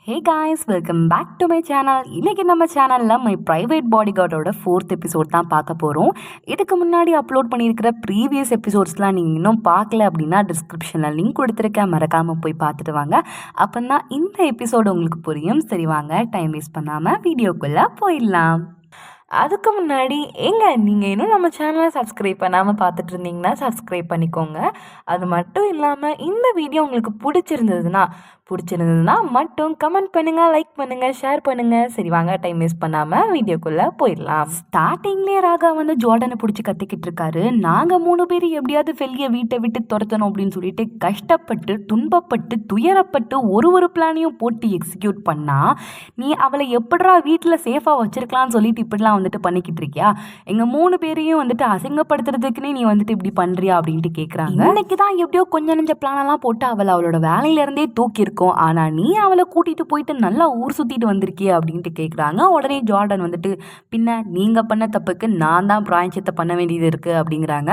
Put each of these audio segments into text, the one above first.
Hey guys, welcome back to my channel. இன்றைக்கி நம்ம சேனலில் மை ப்ரைவேட் பாடிகார்டோட 4th எபிசோட் தான் பார்க்க போகிறோம். இதுக்கு முன்னாடி அப்லோட் பண்ணியிருக்கிற ப்ரீவியஸ் எபிசோட்ஸ்லாம் நீங்கள் இன்னும் பார்க்கல அப்படின்னா டிஸ்கிரிப்ஷனில் லிங்க் கொடுத்துருக்கேன், மறக்காமல் போய் பார்த்துட்டு வாங்க. அப்போ தான் இந்த எபிசோடு உங்களுக்கு புரியும். சரி வாங்க, டைம் வேஸ்ட் பண்ணாமல் வீடியோக்குள்ளே போயிடலாம். அதுக்கு முன்னாடி நீங்கள் இன்னும் நம்ம சேனலை சப்ஸ்கிரைப் பண்ணாமல் பார்த்துட்டு இருந்தீங்கன்னா சப்ஸ்கிரைப் பண்ணிக்கோங்க. அது மட்டும் இல்லாமல் இந்த வீடியோ உங்களுக்கு பிடிச்சிருந்ததுன்னா மட்டும் கமெண்ட் பண்ணுங்கள், லைக் பண்ணுங்கள், ஷேர் பண்ணுங்கள். சரி வாங்க, டைம் வேஸ்ட் பண்ணாமல் வீடியோக்குள்ளே போயிடலாம். ஸ்டார்டிங்லேயே ராகா வந்து ஜார்டனை பிடிச்சி கத்திக்கிட்டு இருக்காரு. நாங்கள் 3 பேர் எப்படியாவது ஃபெல்லியை வீட்டை விட்டு துரத்தணும் அப்படின்னு சொல்லிட்டு கஷ்டப்பட்டு துன்பப்பட்டு துயரப்பட்டு ஒரு பிளானையும் போட்டு எக்ஸிக்யூட் பண்ணால் நீ அவளை எப்படா வீட்டில் சேஃபாக வச்சிருக்கலாம்னு சொல்லிட்டு இப்படிலாம் வந்துட்டு பண்ணிக்கிட்டு இருக்கியா? எங்கள் 3 பேரையும் வந்துட்டு அசிங்கப்படுத்துறதுக்குன்னே நீ வந்துட்டு இப்படி பண்ணுறியா அப்படின்ட்டு கேட்குறாங்க. இன்னைக்கு தான் எப்படியோ கொஞ்சம் நெஞ்ச பிளானெல்லாம் போட்டு அவளோட வேலையிலேருந்தே தூக்கியிருக்கோம். ஆனால் நீ அவளை கூட்டிகிட்டு போயிட்டு நல்லா ஊர் சுற்றிட்டு வந்திருக்கிய அப்படின்ட்டு கேட்குறாங்க. உடனே ஜார்டன் வந்துட்டு பின்ன நீங்கள் பண்ண தப்புக்கு நான் தான் பிராயச்சித்தை பண்ண வேண்டியது இருக்குது அப்படிங்கிறாங்க.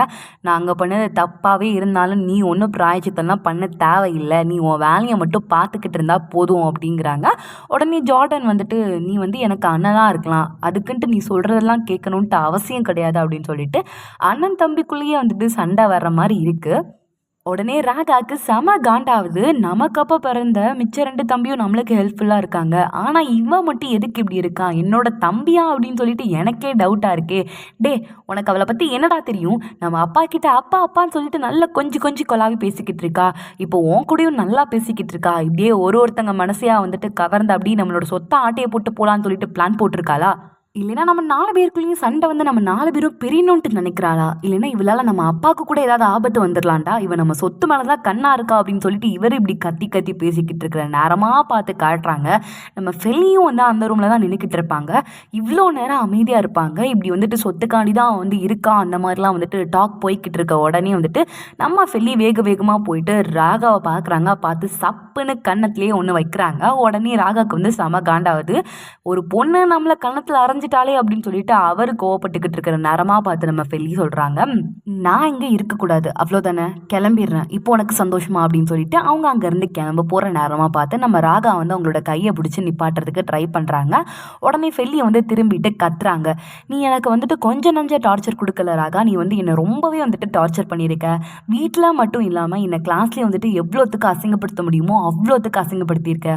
நாங்கள் பண்ணது தப்பாகவே இருந்தாலும் நீ ஒன்றும் பிராயச்சித்தம்லாம் பண்ண தேவையில்லை, நீ உன் வேலையை மட்டும் பார்த்துக்கிட்டு இருந்தால் போதும் அப்படிங்கிறாங்க. உடனே ஜார்டன் வந்துட்டு நீ வந்து எனக்கு அண்ணனாக இருக்கலாம், அதுக்குன்ட்டு நீ சொல்கிறதெல்லாம் கேட்கணுன்ட்டு அவசியம் கிடையாது அப்படின்னு சொல்லிட்டு அண்ணன் தம்பிக்குள்ளேயே வந்துட்டு சண்டை வர்ற மாதிரி இருக்குது. உடனே ராகாவுக்கு செம காண்டாவது. நமக்கு அப்போ பிறந்த மிச்ச 2 தம்பியும் நம்மளுக்கு ஹெல்ப்ஃபுல்லாக இருக்காங்க, ஆனால் இவன் மட்டும் எதுக்கு இப்படி இருக்கான், என்னோட தம்பியா அப்படின்னு சொல்லிட்டு எனக்கே டவுட்டாக இருக்கே. டே, உனக்கு அவளை பற்றி என்னடா தெரியும்? நம்ம அப்பா கிட்ட அப்பா அப்பான்னு சொல்லிட்டு நல்லா கொஞ்சம் கொலாவி பேசிக்கிட்டு இருக்கா, இப்போ உன் கூடயும் நல்லா பேசிக்கிட்டு இருக்கா. இப்படியே ஒருத்தங்க மனசையாக வந்துட்டு கவர்ந்து அப்படியே நம்மளோட சொத்தை ஆட்டையை போட்டு போகலான்னு சொல்லிட்டு பிளான் போட்டிருக்காளா? இல்லைன்னா நம்ம 4 பேருக்குள்ளேயும் சண்டை வந்து நம்ம 4 பேரும் பிரியணுன்ட்டு நினைக்கிறாளா? இல்லைன்னா இவளால் நம்ம அப்பாவுக்கு கூட ஏதாவது ஆபத்து வந்துடலான்டா, இவன் நம்ம சொத்து மேலதான் கண்ணா இருக்கா அப்படின்னு சொல்லிட்டு இவர் இப்படி கத்தி பேசிக்கிட்டு இருக்கிற நேரமாக பார்த்து காட்டுறாங்க. நம்ம ஃபெல்லியும் வந்து அந்த ரூமில் தான் நின்றுக்கிட்டு இருப்பாங்க. இவ்வளோ நேரம் அமைதியாக இருப்பாங்க. இப்படி வந்துட்டு சொத்துக்காண்டி தான் வந்து இருக்கா அந்த மாதிரிலாம் வந்துட்டு டாக் போய்கிட்டு இருக்க உடனே வந்துட்டு நம்ம ஃபெல்லி வேகமாக போயிட்டு ராகாவை பார்க்குறாங்க. பார்த்து சப்புன்னு கன்னத்துலேயே ஒன்று வைக்கிறாங்க. உடனே ராகாவுக்கு வந்து செம காண்டாவது. ஒரு பொண்ணு நம்மளை கன்னத்தில் அரைஞ்சிட்டாலே அப்படின்னு சொல்லிட்டு அவர் கோவப்பட்டுக்கிட்டு இருக்கிற நேரமாக பார்த்து நம்ம ஃபெல்லி சொல்கிறாங்க, நான் இங்கே இருக்கக்கூடாது, அவ்வளோதானே, கிளம்பிடுறேன், இப்போ உனக்கு சந்தோஷமா அப்படின்னு சொல்லிட்டு அவங்க அங்கேருந்து கிளம்ப போகிற நேரமாக பார்த்து நம்ம ராகா வந்து அவங்களோட கையை பிடிச்சி நிப்பாட்டுறதுக்கு ட்ரை பண்ணுறாங்க. உடனே ஃபெல்லியை வந்து திரும்பிட்டு கத்துறாங்க, நீ எனக்கு வந்துட்டு கொஞ்சம் நஞ்ச டார்ச்சர் கொடுக்கல ராகா, நீ வந்து என்னை ரொம்பவே வந்துட்டு டார்ச்சர் பண்ணியிருக்க. வீட்டில் மட்டும் இல்லாமல் என்னை கிளாஸ்லேயே வந்துட்டு எவ்வளோத்துக்கு அசிங்கப்படுத்த முடியுமோ அவ்வளோத்துக்கு அசிங்கப்படுத்தியிருக்க.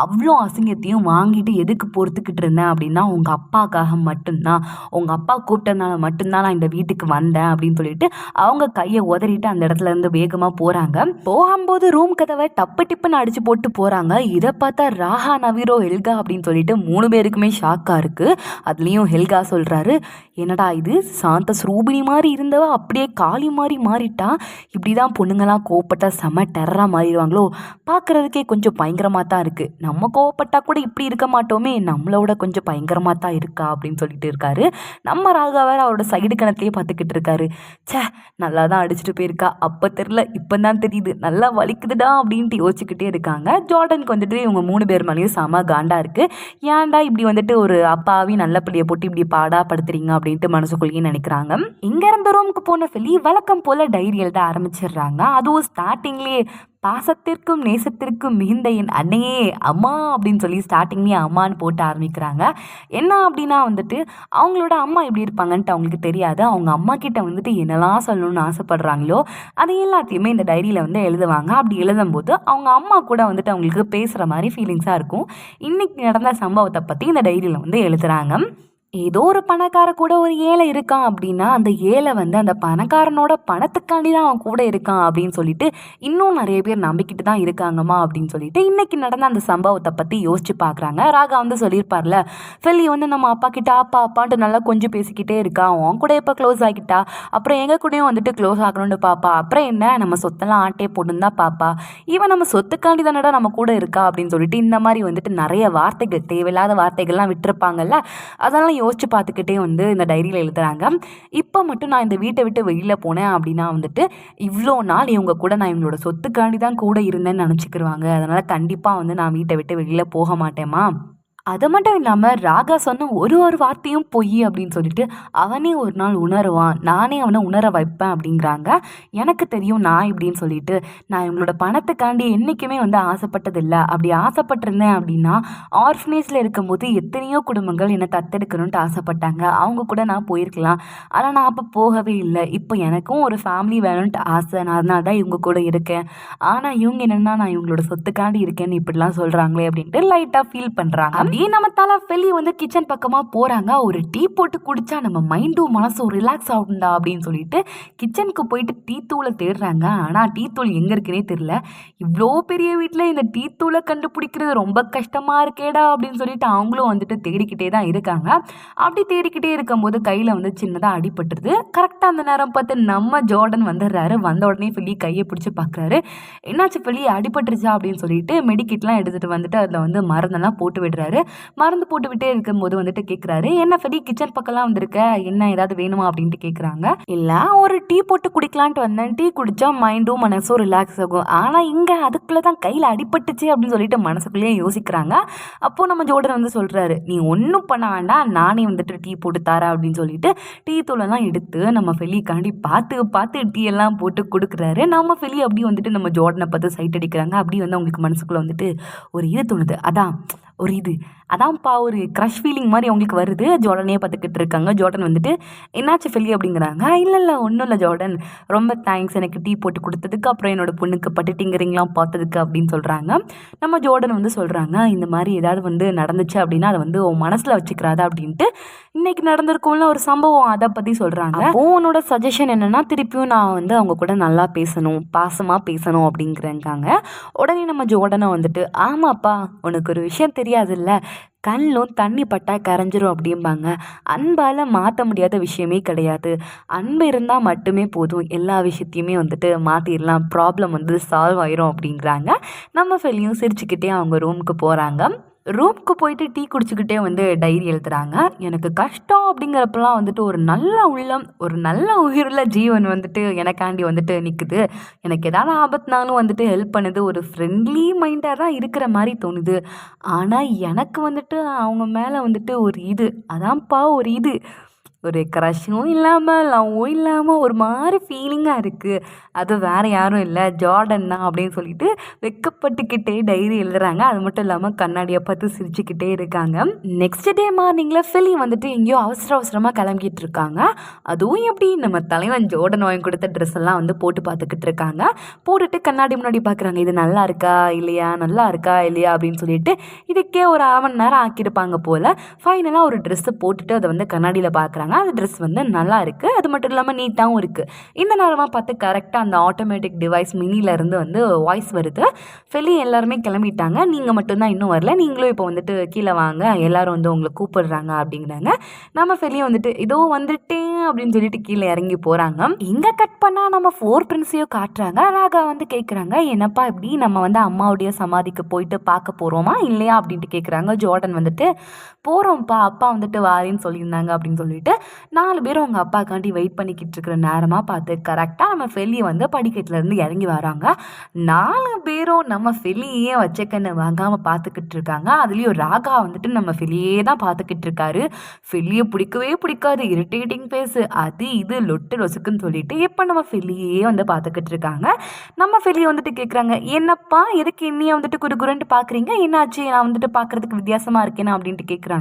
அவ்வளோ அசிங்கத்தையும் வாங்கிட்டு எதுக்கு பொறுத்துக்கிட்டு இருந்தேன் அப்படின்னா உங்கள் அப்பாக்காக மட்டும்தான், உங்கள் அப்பா கூப்பிட்டதுனால மட்டும்தான் நான் இந்த வீட்டுக்கு வந்தேன் அப்படின்னு சொல்லிட்டு அவங்க கையை உதறிட்டு அந்த இடத்துல இருந்து வேகமாக போகிறாங்க. போகும்போது ரூம் கதவை டப்பு டிப்புன்னு அடிச்சு போட்டு போகிறாங்க. இதை பார்த்தா ராஹா, நவீரோ, ஹெல்கா அப்படின்னு சொல்லிட்டு 3 பேருக்குமே ஷாக்காக இருக்குது. அதுலேயும் ஹெல்கா சொல்கிறாரு, என்னடா இது, சாந்த ஸ்ரூபினி மாதிரி இருந்தவ அப்படியே காளி மாதிரி மாறிட்டா, இப்படி தான் பொண்ணுங்களாம் கோவப்பட்டா செம டெரராக மாறிடுவாங்களோ, பார்க்குறதுக்கே கொஞ்சம் பயங்கரமாக தான் இருக்குது, நம்ம கோவப்பட்டா கூட இப்படி இருக்க மாட்டோமே, நம்மளோட கொஞ்சம் பயங்கரமாக தான் இருக்கா அப்படின்னு சொல்லிட்டு இருக்காரு. நம்ம ராகா வேற அவரோட சைடு கணத்திலேயே பார்த்துக்கிட்டு இருக்காரு. சே, நல்லா தான் அடிச்சுட்டு போயிருக்கா, அப்போ தெரில இப்போ தான் தெரியுது, நல்லா வலிக்குதுடா அப்படின்ட்டு யோசிச்சுக்கிட்டே இருக்காங்க. ஜார்டனுக்கு வந்துட்டு இவங்க 3 பேர் மேலேயும் செம காண்டா இருக்குது. ஏன்டா இப்படி வந்துட்டு ஒரு அப்பாவி நல்ல பிள்ளையை போட்டு இப்படி பாடா படுத்துறீங்க அப்படின்ட்டு மனசுக்குள்ளேயே நினைக்கிறாங்க. இங்கேருந்து ரூமுக்கு போன ஃபெல்லி வழக்கம் போல் டைரி எழுத ஆரம்பிச்சிடுறாங்க. அதுவும் ஸ்டார்டிங்லேயே பாசத்திற்கும் நேசத்திற்கும் மிகுந்த என் அன்னையே அம்மா அப்படின்னு சொல்லி ஸ்டார்டிங்லேயே அம்மான்னு போட்டு ஆரம்பிக்கிறாங்க. என்ன அப்படின்னா வந்துட்டு அவங்களோட அம்மா எப்படி இருப்பாங்கன்ட்டு அவங்களுக்கு தெரியாது. அவங்க அம்மா கிட்ட வந்துட்டு என்னெல்லாம் சொல்லணும்னு ஆசைப்படுறாங்களோ அது எல்லாத்தையுமே இந்த டைரியில் வந்து எழுதுவாங்க. அப்படி எழுதும்போது அவங்க அம்மா கூட வந்துட்டு அவங்களுக்கு பேசுகிற மாதிரி ஃபீலிங்ஸாக இருக்கும். இன்றைக்கி நடந்த சம்பவத்தை பற்றி இந்த டைரியில் வந்து எழுதுகிறாங்க. ஏதோ ஒரு பணக்கார கூட ஒரு ஏழை இருக்கான் அப்படின்னா அந்த ஏழை வந்து அந்த பணக்காரனோட பணத்துக்காண்டி தான் அவன் கூட இருக்கான் அப்படின்னு சொல்லிட்டு இன்னும் நிறைய பேர் நம்பிக்கிட்டு தான் இருக்காங்கம்மா அப்படின்னு சொல்லிட்டு இன்னைக்கு நடந்த அந்த சம்பவத்தை பற்றி யோசிச்சு பார்க்குறாங்க. ராகா வந்து சொல்லியிருப்பார்ல, ஃபெல்லி வந்து நம்ம அப்பா கிட்ட அப்பா அப்பான்ட்டு நல்லா கொஞ்சம் பேசிக்கிட்டே இருக்கா, அவன் கூட இப்போ க்ளோஸ் ஆகிட்டா, அப்புறம் எங்கள் கூடயும் வந்துட்டு க்ளோஸ் ஆகணும்னு பாப்பா, அப்புறம் என்ன நம்ம சொத்தெல்லாம் ஆட்டே போட்டுன்னு தான் பாப்பா, இவன் நம்ம சொத்துக்காண்டி தானடா நம்ம கூட இருக்கா அப்படின்னு சொல்லிட்டு இந்த மாதிரி வந்துட்டு நிறைய வார்த்தைகள், தேவையில்லாத வார்த்தைகள்லாம் விட்டுருப்பாங்கல்ல, அதெல்லாம் யோசிச்சு பார்த்துக்கிட்டே வந்து இந்த டைரியில் எழுதுறாங்க. இப்போ மட்டும் நான் இந்த வீட்டை விட்டு வெளியில் போனேன் அப்படின்னா வந்துட்டு இவ்வளோ நாள் இவங்க கூட நான் இவங்களோட சொத்துக்காண்டி தான் கூட இருந்தேன்னு நினச்சிக்கிருவாங்க. அதனால் கண்டிப்பாக வந்து நான் வீட்டை விட்டு வெளியில் போக மாட்டேம்மா, அது மட்டும் இல்லாமல் ராகா சொன்ன ஒரு ஒரு வார்த்தையும் பொய் அப்படின்னு சொல்லிட்டு அவனே ஒரு நாள் உணருவான், நானே அவனை உணர வைப்பேன் அப்படிங்கிறாங்க. எனக்கு தெரியும் நான் இப்படின்னு சொல்லிட்டு நான் இவங்களோட பணத்துக்காண்டி என்றைக்குமே வந்து ஆசைப்பட்டதில்லை. அப்படி ஆசைப்பட்டிருந்தேன் அப்படின்னா ஆர்ஃபனேஜில் இருக்கும்போது எத்தனையோ குடும்பங்கள் என்னை தத்தெடுக்கணும்ட்டு ஆசைப்பட்டாங்க, அவங்க கூட நான் போயிருக்கலாம். ஆனால் நான் அப்போ போகவே இல்லை. இப்போ எனக்கும் ஒரு ஃபேமிலி வேணும்ன்ட்டு ஆசை, நான் அதனால தான் இவங்க கூட இருக்கேன். ஆனால் இவங்க என்னென்னா நான் இவங்களோட சொத்துக்காண்டி இருக்கேன்னு இப்படிலாம் சொல்கிறாங்களே அப்படின்ட்டு லைட்டாக ஃபீல் பண்ணுறாங்க. அப்படியே நம்ம தலை வெளியே வந்து கிச்சன் பக்கமாக போகிறாங்க. ஒரு டீ போட்டு குடித்தா நம்ம மைண்டும் மனசும் ரிலாக்ஸ் ஆகும்டா அப்படின்னு சொல்லிட்டு கிச்சனுக்கு போயிட்டு டீ தூளை தேடுறாங்க. ஆனால் டீ தூள் எங்கே இருக்குன்னே தெரியல. இவ்வளோ பெரிய வீட்டில் இந்த டீ தூளை கண்டுபிடிக்கிறது ரொம்ப கஷ்டமாக இருக்கேடா அப்படின்னு சொல்லிட்டு அவங்களும் வந்துட்டு தேடிக்கிட்டே தான் இருக்காங்க. அப்படி தேடிக்கிட்டே இருக்கும்போது கையில் வந்து சின்னதாக அடிபட்டுருது. கரெக்டாக அந்த நேரம் பார்த்து நம்ம ஜார்டன் வந்துடுறாரு. வந்த உடனே ஃபில்லி கையை பிடிச்சி பார்க்குறாரு. என்னாச்சு ஃபில்லி, அடிபட்டுருச்சா அப்படின்னு சொல்லிட்டு மெடிக்கிட்லாம் எடுத்துகிட்டு வந்துட்டு அதில் வந்து மருந்தெல்லாம் போட்டு விடுறாரு. மருந்து போட்டு விட்டே இருக்கும்போது வந்துட்டு கேட்குறாரு, என்ன ஃபில்லி கிச்சன் பக்கம்லாம் வந்திருக்க, என்ன ஏதாவது வேணுமா அப்படின்ட்டு கேட்குறாங்க. இல்லை, ஒரு டீ போட்டு குடிக்கலான்ட்டு வந்தேன், டீ குடித்தா மைண்டும் மனசும் ரிலாக்ஸ் ஆகும். ஆனால் இங்கே அதுக்குள்ளே தான் கையில் அடிபட்டுச்சு அப்படின்னு சொல்லிட்டு மனசுக்குள்ளேயே யோசிக்கிறாங்க. அப்போது நம்ம ஜோர்டன் வந்து சொல்கிறாரு, நீ ஒன்றும் பண்ண வேண்டாம், நானே வந்துட்டு டீ போட்டு தரேன் அப்படின்னு சொல்லிட்டு டீ தூளெல்லாம் எடுத்து நம்ம ஃபில்லிக்காண்டி பார்த்து பார்த்து டீ எல்லாம் போட்டு கொடுக்குறாரு. நம்ம ஃபில்லி அப்படி வந்துட்டு நம்ம ஜோர்டனை பார்த்து சைட் அடிக்கிறாங்க. அப்படி வந்து அவங்களுக்கு மனசுக்குள்ளே வந்துட்டு ஒரு இது தோணுது, அதான்ப்பா ஒரு க்ரஷ் ஃபீலிங் மாதிரி அவங்களுக்கு வருது. ஜோர்டனே பார்த்துக்கிட்டு இருக்காங்க. ஜோர்டன் வந்துட்டு என்னாச்சு ஃபில்லி அப்படிங்கிறாங்க. இல்லை ஒன்றும் இல்லை ஜோர்டன், ரொம்ப தேங்க்ஸ் எனக்கு டீ போட்டு கொடுத்ததுக்கு, அப்புறம் என்னோட பொண்ணுக்கு பட்டுட்டிங்கிறீங்களாம் பார்த்ததுக்கு அப்படின்னு சொல்கிறாங்க. நம்ம ஜோர்டன் வந்து சொல்கிறாங்க, இந்த மாதிரி ஏதாவது வந்து நடந்துச்சு அப்படின்னா அதை வந்து உன் மனசில் வச்சுக்கிறாதா அப்படின்ட்டு. இன்னைக்கு நடந்திருக்கும்ல ஒரு சம்பவம், அதை பற்றி சொல்கிறாங்க. உன்னோட சஜஷன் என்னென்னா திருப்பியும் நான் வந்து அவங்க கூட நல்லா பேசணும், பாசமாக பேசணும் அப்படிங்கிறாங்க. உடனே நம்ம ஜோர்டனை வந்துட்டு, ஆமாப்பா உனக்கு ஒரு விஷயம் தெரியாதுல்ல, கண்ணும் தண்ணி பட்டா கரைஞ்சிரும் அப்படிம்பாங்க. அன்பால் மாற்ற முடியாத விஷயமே கிடையாது. அன்பு இருந்தால் மட்டுமே போதும், எல்லா விஷயத்தையுமே வந்துட்டு மாற்றிடலாம், ப்ராப்ளம் வந்து சால்வ் ஆயிரும் அப்படிங்கிறாங்க. நம்ம ஃபில்லியும் சிரிச்சுக்கிட்டே அவங்க ரூமுக்கு போகிறாங்க. ரூமுக்கு போயிட்டு டீ குடிச்சுக்கிட்டே வந்து டைரி எழுதுகிறாங்க. எனக்கு கஷ்டம் அப்படிங்கிறப்பெல்லாம் வந்துட்டு ஒரு நல்ல உள்ளம், ஒரு நல்ல உயிருள்ள ஜீவன் வந்துட்டு எனக்காண்டி வந்துட்டு நிற்குது. எனக்கு ஏதாவது ஆபத்துனாலும் வந்துட்டு ஹெல்ப் பண்ணுது. ஒரு ஃப்ரெண்ட்லி மைண்டாக தான் இருக்கிற மாதிரி தோணுது. ஆனால் எனக்கு வந்துட்டு அவங்க மேலே வந்துட்டு அதான்ப்பா ஒரு க்ரஷும் இல்லாமல் லவ்வும் இல்லாமல் ஒரு மாதிரி ஃபீலிங்காக இருக்குது. அது வேறு யாரும் இல்லை, ஜார்டன் தான் அப்படின்னு சொல்லிட்டு வெக்கப்பட்டுக்கிட்டே டைரி எழுதுறாங்க. அது மட்டும் இல்லாமல் கண்ணாடியை பார்த்து சிரிச்சுக்கிட்டே இருக்காங்க. நெக்ஸ்ட் டே மார்னிங்கில் ஃபிலி வந்துட்டு எங்கேயோ அவசரமாக கிளம்பிக்கிட்டு இருக்காங்க. அதுவும் எப்படி நம்ம தலைவன் ஜோர்டன் வாங்கி கொடுத்த ட்ரெஸ் எல்லாம் வந்து போட்டு பார்த்துக்கிட்டு இருக்காங்க. போட்டுட்டு கண்ணாடி முன்னாடி பார்க்குறாங்க, இது நல்லா இருக்கா இல்லையா அப்படின்னு சொல்லிட்டு இதுக்கே ஒரு 1/2 மணி நேரம் ஆக்கியிருப்பாங்க போல். ஃபைனலாக ஒரு ட்ரெஸ்ஸை போட்டுட்டு அதை வந்து கண்ணாடியில் பார்க்குறாங்க. அந்த ட்ரெஸ் வந்து நல்லா இருக்குது, அது மட்டும் இல்லாமல் நீட்டாகவும் இருக்குது. இந்த நேரமாக பார்த்து கரெக்டாக அந்த ஆட்டோமேட்டிக் டிவைஸ் மினிலேருந்து வந்து வாய்ஸ் வருது. ஃபிலி எல்லாருமே கிளம்பிட்டாங்க, நீங்கள் மட்டும்தான் இன்னும் வரல, நீங்களும் இப்போ வந்துட்டு கீழே வாங்க, எல்லோரும் வந்து உங்களை கூப்பிடுறாங்க அப்படிங்கிறாங்க. நம்ம ஃபிலியை வந்துட்டு இதோ வந்துட்டேன் அப்படின்னு சொல்லிட்டு கீழே இறங்கி போகிறாங்க. இங்கே கட் பண்ணால் நம்ம 4 பிரின்ஸையும் காட்டுறாங்க. ராகா வந்து கேட்குறாங்க, என்னப்பா இப்படி நம்ம வந்து அம்மாவுடைய சமாதிக்கு போயிட்டு பார்க்க போகிறோமா இல்லையா அப்படின்ட்டு கேட்குறாங்க. ஜோர்டன் வந்துட்டு போகிறோம்ப்பா, அப்பா வந்துட்டு வாரின்னு சொல்லியிருந்தாங்க அப்படின்னு சொல்லிட்டு 4 பேரும் அவங்க அப்பாக்காண்டி வெயிட் பண்ணிக்கிட்டு இருக்கிற நேரமாக பார்த்து கரெக்டாக நம்ம ஃபெல்லியை வந்து படிக்கட்டிலேருந்து இறங்கி வராங்க. 4 பேரும் நம்ம ஃபெல்லியே வச்சக்கண்ணை வாங்காமல் பார்த்துக்கிட்டு இருக்காங்க. அதுலேயும் ராகா வந்துட்டு நம்ம ஃபெல்லியே தான் பார்த்துக்கிட்டு இருக்காரு. ஃபெல்லியை பிடிக்கவே பிடிக்காது, இரிட்டேட்டிங் பேஸு, அது இது லொட்டு லொசுக்குன்னு சொல்லிட்டு இப்போ நம்ம ஃபெல்லியே வந்து பார்த்துக்கிட்டு இருக்காங்க. நம்ம ஃபெல்லியை வந்துட்டு கேட்குறாங்க, என்னப்பா எதுக்கு என்னையே வந்துட்டு குறுகுறுன்ட்டு பார்க்குறீங்க, என்னாச்சு நான் வந்துட்டு பார்க்குறதுக்கு வித்தியாசமாக இருக்கேனா அப்படின்ட்டு கேட்குறாங்க.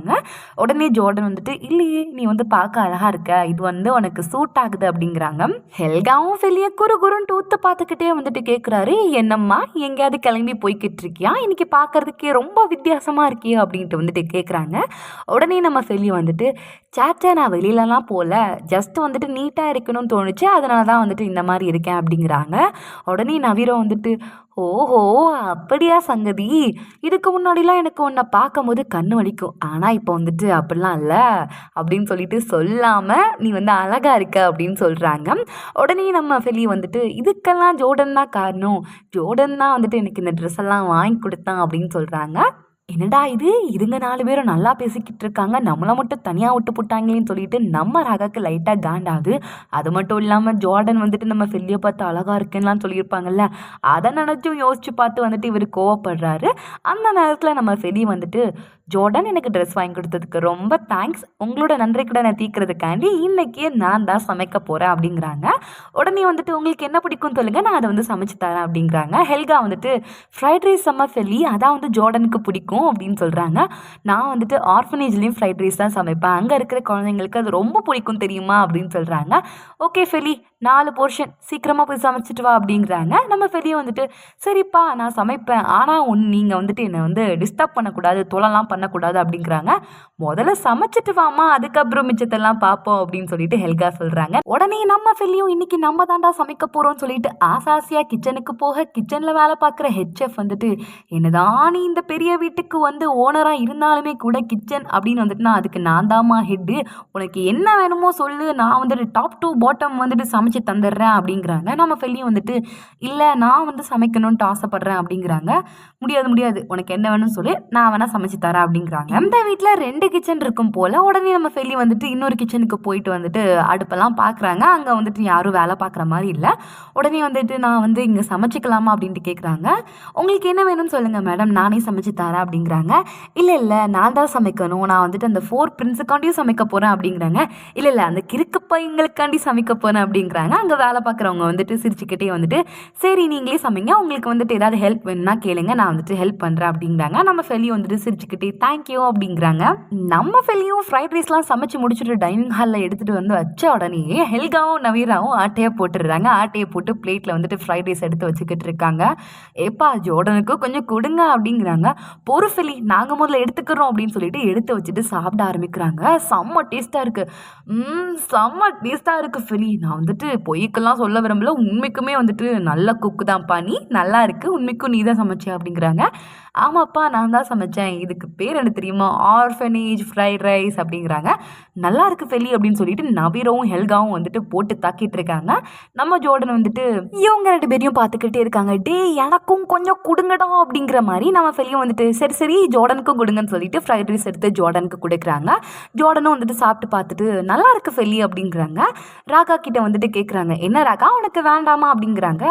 உடனே ஜோர்டன் வந்துட்டு, இல்லையே நீ வந்து பார்க்க அழகா இருக்க, இது வந்து உனக்கு சூட் ஆகுது அப்படிங்கிறாங்க. ஹெல்காவும் ஃபெல்லியை குறுன்னு ஊத்து பார்த்துக்கிட்டே வந்துட்டு கேட்குறாரு, என்னம்மா எங்கேயாவது கிளம்பி போய்கிட்டு இருக்கியா, இன்னைக்கு பார்க்கறதுக்கே ரொம்ப வித்தியாசமா இருக்கியா அப்படின்ட்டு வந்துட்டு கேட்குறாங்க. உடனே நம்ம ஃபெல்லி வந்துட்டு, சேச்சா நான் வெளியிலலாம் போகல, ஜஸ்ட் வந்துட்டு நீட்டாக இருக்கணும்னு தோணுச்சு, அதனால தான் வந்துட்டு இந்த மாதிரி இருக்கேன் அப்படிங்கிறாங்க. உடனே நவீரம் வந்துட்டு, ஓஹோ அப்படியா சங்கதி, இதுக்கு முன்னாடிலாம் எனக்கு உன்னை பார்க்கும்போது கண்ணு வலிக்கும், ஆனால் இப்போ வந்துட்டு அப்படிலாம் இல்லை அப்படின்னு சொல்லிட்டு சொல்லாமல் நீ வந்து அழகாக இருக்க அப்படின்னு சொல்கிறாங்க. உடனே நம்ம ஃபெல்லி வந்துட்டு, இதுக்கெல்லாம் ஜோர்டன் தான் காரணம், ஜோர்டன் தான் வந்துட்டு எனக்கு இந்த ட்ரெஸ் எல்லாம் வாங்கி கொடுத்தான் அப்படின்னு சொல்கிறாங்க. என்னடா இதுங்க 4 பேரும் நல்லா பேசிக்கிட்டு இருக்காங்க, நம்மளை மட்டும் தனியாக விட்டு போட்டாங்களேன்னு சொல்லிட்டு நம்ம ராகாக்கு லைட்டாக காண்டாது. அது மட்டும் இல்லாமல் ஜோர்டன் வந்துட்டு நம்ம ஃபெல்லியை பார்த்து அழகாக இருக்குன்னு சொல்லியிருப்பாங்கல்ல, அதை நினச்சும் யோசிச்சு பார்த்து வந்துட்டு இவர் கோவப்படுறாரு. அந்த நேரத்தில் நம்ம ஃபெல்லி வந்துட்டு, ஜோர்டன் எனக்கு ட்ரெஸ் வாங்கி கொடுத்ததுக்கு ரொம்ப தேங்க்ஸ். உங்களோட நன்றி கடனை தீர்க்கிறதுக்காண்டி இன்னைக்கு நான் தான் சமைக்க போகிறேன் அப்படிங்கிறாங்க. உடனே வந்துட்டு உங்களுக்கு என்ன பிடிக்கும்னு சொல்லுங்கள், நான் அதை வந்து சமைச்சு தரேன் அப்படிங்கிறாங்க. ஹெல்கா வந்துட்டு ஃப்ரைட் ரைஸ் செம்ம ஃபெல்லி, அதான் வந்து ஜோர்டனுக்கு பிடிக்கும் அப்படின்னு சொல்கிறாங்க. நான் வந்துட்டு ஆர்ஃபனேஜ்லேயும் ஃப்ரைட் ரைஸ் தான் சமைப்பேன், அங்கே இருக்கிற குழந்தைங்களுக்கு அது ரொம்ப பிடிக்கும் தெரியுமா அப்படின்னு சொல்கிறாங்க. ஓகே ஃபெலி, 4 போர்ஷன் சீக்கிரமாக போய் சமைச்சிட்டு வா அப்படிங்கிறாங்க. நம்ம ஃபெலியும் வந்துட்டு சரிப்பா நான் சமைப்பேன், ஆனால் நீங்கள் வந்துட்டு என்னை வந்து டிஸ்டர்ப் பண்ணக்கூடாது, தொலைலாம் பண்ணக்கூடாது அப்படிங்கிறாங்க. முதல்ல சமைச்சிட்டு வாமா, அதுக்கப்புறம் மிச்சத்தெல்லாம் பார்ப்போம் அப்படின்னு சொல்லிட்டு ஹெல்கா சொல்கிறாங்க. உடனே நம்ம ஃபெலியும் இன்னைக்கு நம்ம தாண்டா சமைக்க போகிறோம்னு சொல்லிட்டு ஆசாசியாக கிச்சனுக்கு போக, கிச்சனில் வேலை பார்க்குற ஹெச்எஃப் வந்துட்டு என்னதான் நீ இந்த பெரிய வீட்டுக்கு வந்து ஓனராக இருந்தாலுமே கூட கிச்சன் அப்படின்னு வந்துட்டுனா அதுக்கு நான் தாமா ஹெட்டு, உனக்கு என்ன வேணுமோ சொல்லு, நான் வந்துட்டு டாப் டு பாட்டம் வந்துட்டு சமைச்சு தந்துடுறேன் அப்படிங்கிறாங்க. நம்ம ஃபெலியும் வந்துட்டு இல்லை நான் வந்து சமைக்கணும்னு ஆசைப்படுறேன் அப்படிங்கிறாங்க. முடியாது, உனக்கு என்ன வேணும்னு சொல்லி நான் வேணா சமைச்சு தரேன் அப்படிங்கிறாங்க. இந்த வீட்டில் 2 கிச்சன் இருக்கும் போல். உடனே நம்ம ஃபெலி வந்துட்டு இன்னொரு கிச்சனுக்கு போயிட்டு வந்துட்டு அடுப்பெல்லாம் பார்க்குறாங்க. அங்கே வந்துட்டு யாரும் வேலை பார்க்குற மாதிரி இல்லை. உடனே வந்துட்டு நான் வந்து இங்கே சமைச்சிக்கலாமா அப்படின்ட்டு கேட்குறாங்க. உங்களுக்கு என்ன வேணும்னு சொல்லுங்கள் மேடம், நானே சமைச்சு தரேன் அப்படிங்கிறாங்க. இல்லை நான் தான் சமைக்கணும், நான் வந்துட்டு அந்த 4 பிரின்ஸுக்காண்டியும் சமைக்க போகிறேன் அப்படிங்கிறாங்க. இல்லை அந்த கிறுக்கு பையங்களுக்காண்டி சமைக்க போகிறேன் அப்படிங்கிறாங்க. அங்கே வேலை பார்க்குறவங்க வந்துட்டு சிரிச்சுக்கிட்டே வந்துட்டு சரி நீங்களே சமைங்க, உங்களுக்கு வந்துட்டு ஏதாவது ஹெல்ப் வேணும்னா கேளுங்க, நான் வந்துட்டு ஹெல்ப் பண்ணுறேன் அப்படிங்கிறாங்க. நம்ம ஃபெலியும் வந்துட்டு சிரிச்சுக்கிட்டே தேங்க்யூ அப்படிங்கிறாங்க. நம்ம ஃபெலியும் ஃப்ரைட் ரைஸ்லாம் சமைச்சு முடிச்சுட்டு டைனிங் ஹாலில் எடுத்துகிட்டு வந்து வச்ச உடனே ஹெல்காவும் நவீராவும் ஆட்டையை போட்டுடுறாங்க. ஆட்டையை போட்டு பிளேட்டில் வந்துட்டு ஃப்ரைட் ரைஸ் எடுத்து வச்சுக்கிட்டு இருக்காங்க. ஏப்பா ஜோர்டனுக்கு கொஞ்சம் கொடுங்க அப்படிங்கிறாங்க. பொறு ஃபெலி, நாங்கள் முதல்ல எடுத்துக்கிறோம் அப்படின்னு சொல்லிட்டு எடுத்து வச்சுட்டு சாப்பிட ஆரம்பிக்கிறாங்க. செம்ம டேஸ்ட்டாக இருக்குது ஃபெலி, நான் வந்துட்டு பொய்க்கெல்லாம் சொல்ல விரும்பல, உண்மைக்குமே வந்துட்டு நல்ல குக்கு தான்ப்பா, நீ நல்லா இருக்கு, உண்மைக்கும் நீ தான் சமைச்சேன் அப்படிங்கிறாங்க. ஆமாப்பா நான் தான் சமைச்சேன், இதுக்கு பேர் என்ன தெரியுமா, ஆர்ஃபனேஜ் ஃப்ரைட் ரைஸ் அப்படிங்கிறாங்க. நல்லா இருக்கு ஃபெலி அப்படின்னு சொல்லிட்டு நவீரவும் ஹெல்காவும் வந்துட்டு போட்டு தாக்கிட்டு இருக்காங்க. நம்ம ஜோர்டன் வந்துட்டு இவங்க 2 பேரையும் பார்த்துக்கிட்டே இருக்காங்க. டே எனக்கும் கொஞ்சம் கொடுங்கடா அப்படிங்கிற மாதிரி. நம்ம ஃபெலியும் வந்துட்டு சரி ஜோர்டனுக்கும் கொடுங்கன்னு சொல்லிட்டு ஃப்ரைட் ரைஸ் எடுத்து ஜோர்டனுக்கு கொடுக்குறாங்க. ஜோர்டனும் வந்துட்டு சாப்பிட்டு பார்த்துட்டு நல்லா இருக்கு ஃபெலி அப்படிங்கிறாங்க. ராகா கிட்ட வந்துட்டு கேட்குறாங்க, என்ன ராகா உனக்கு வேண்டாமா அப்படிங்கிறாங்க.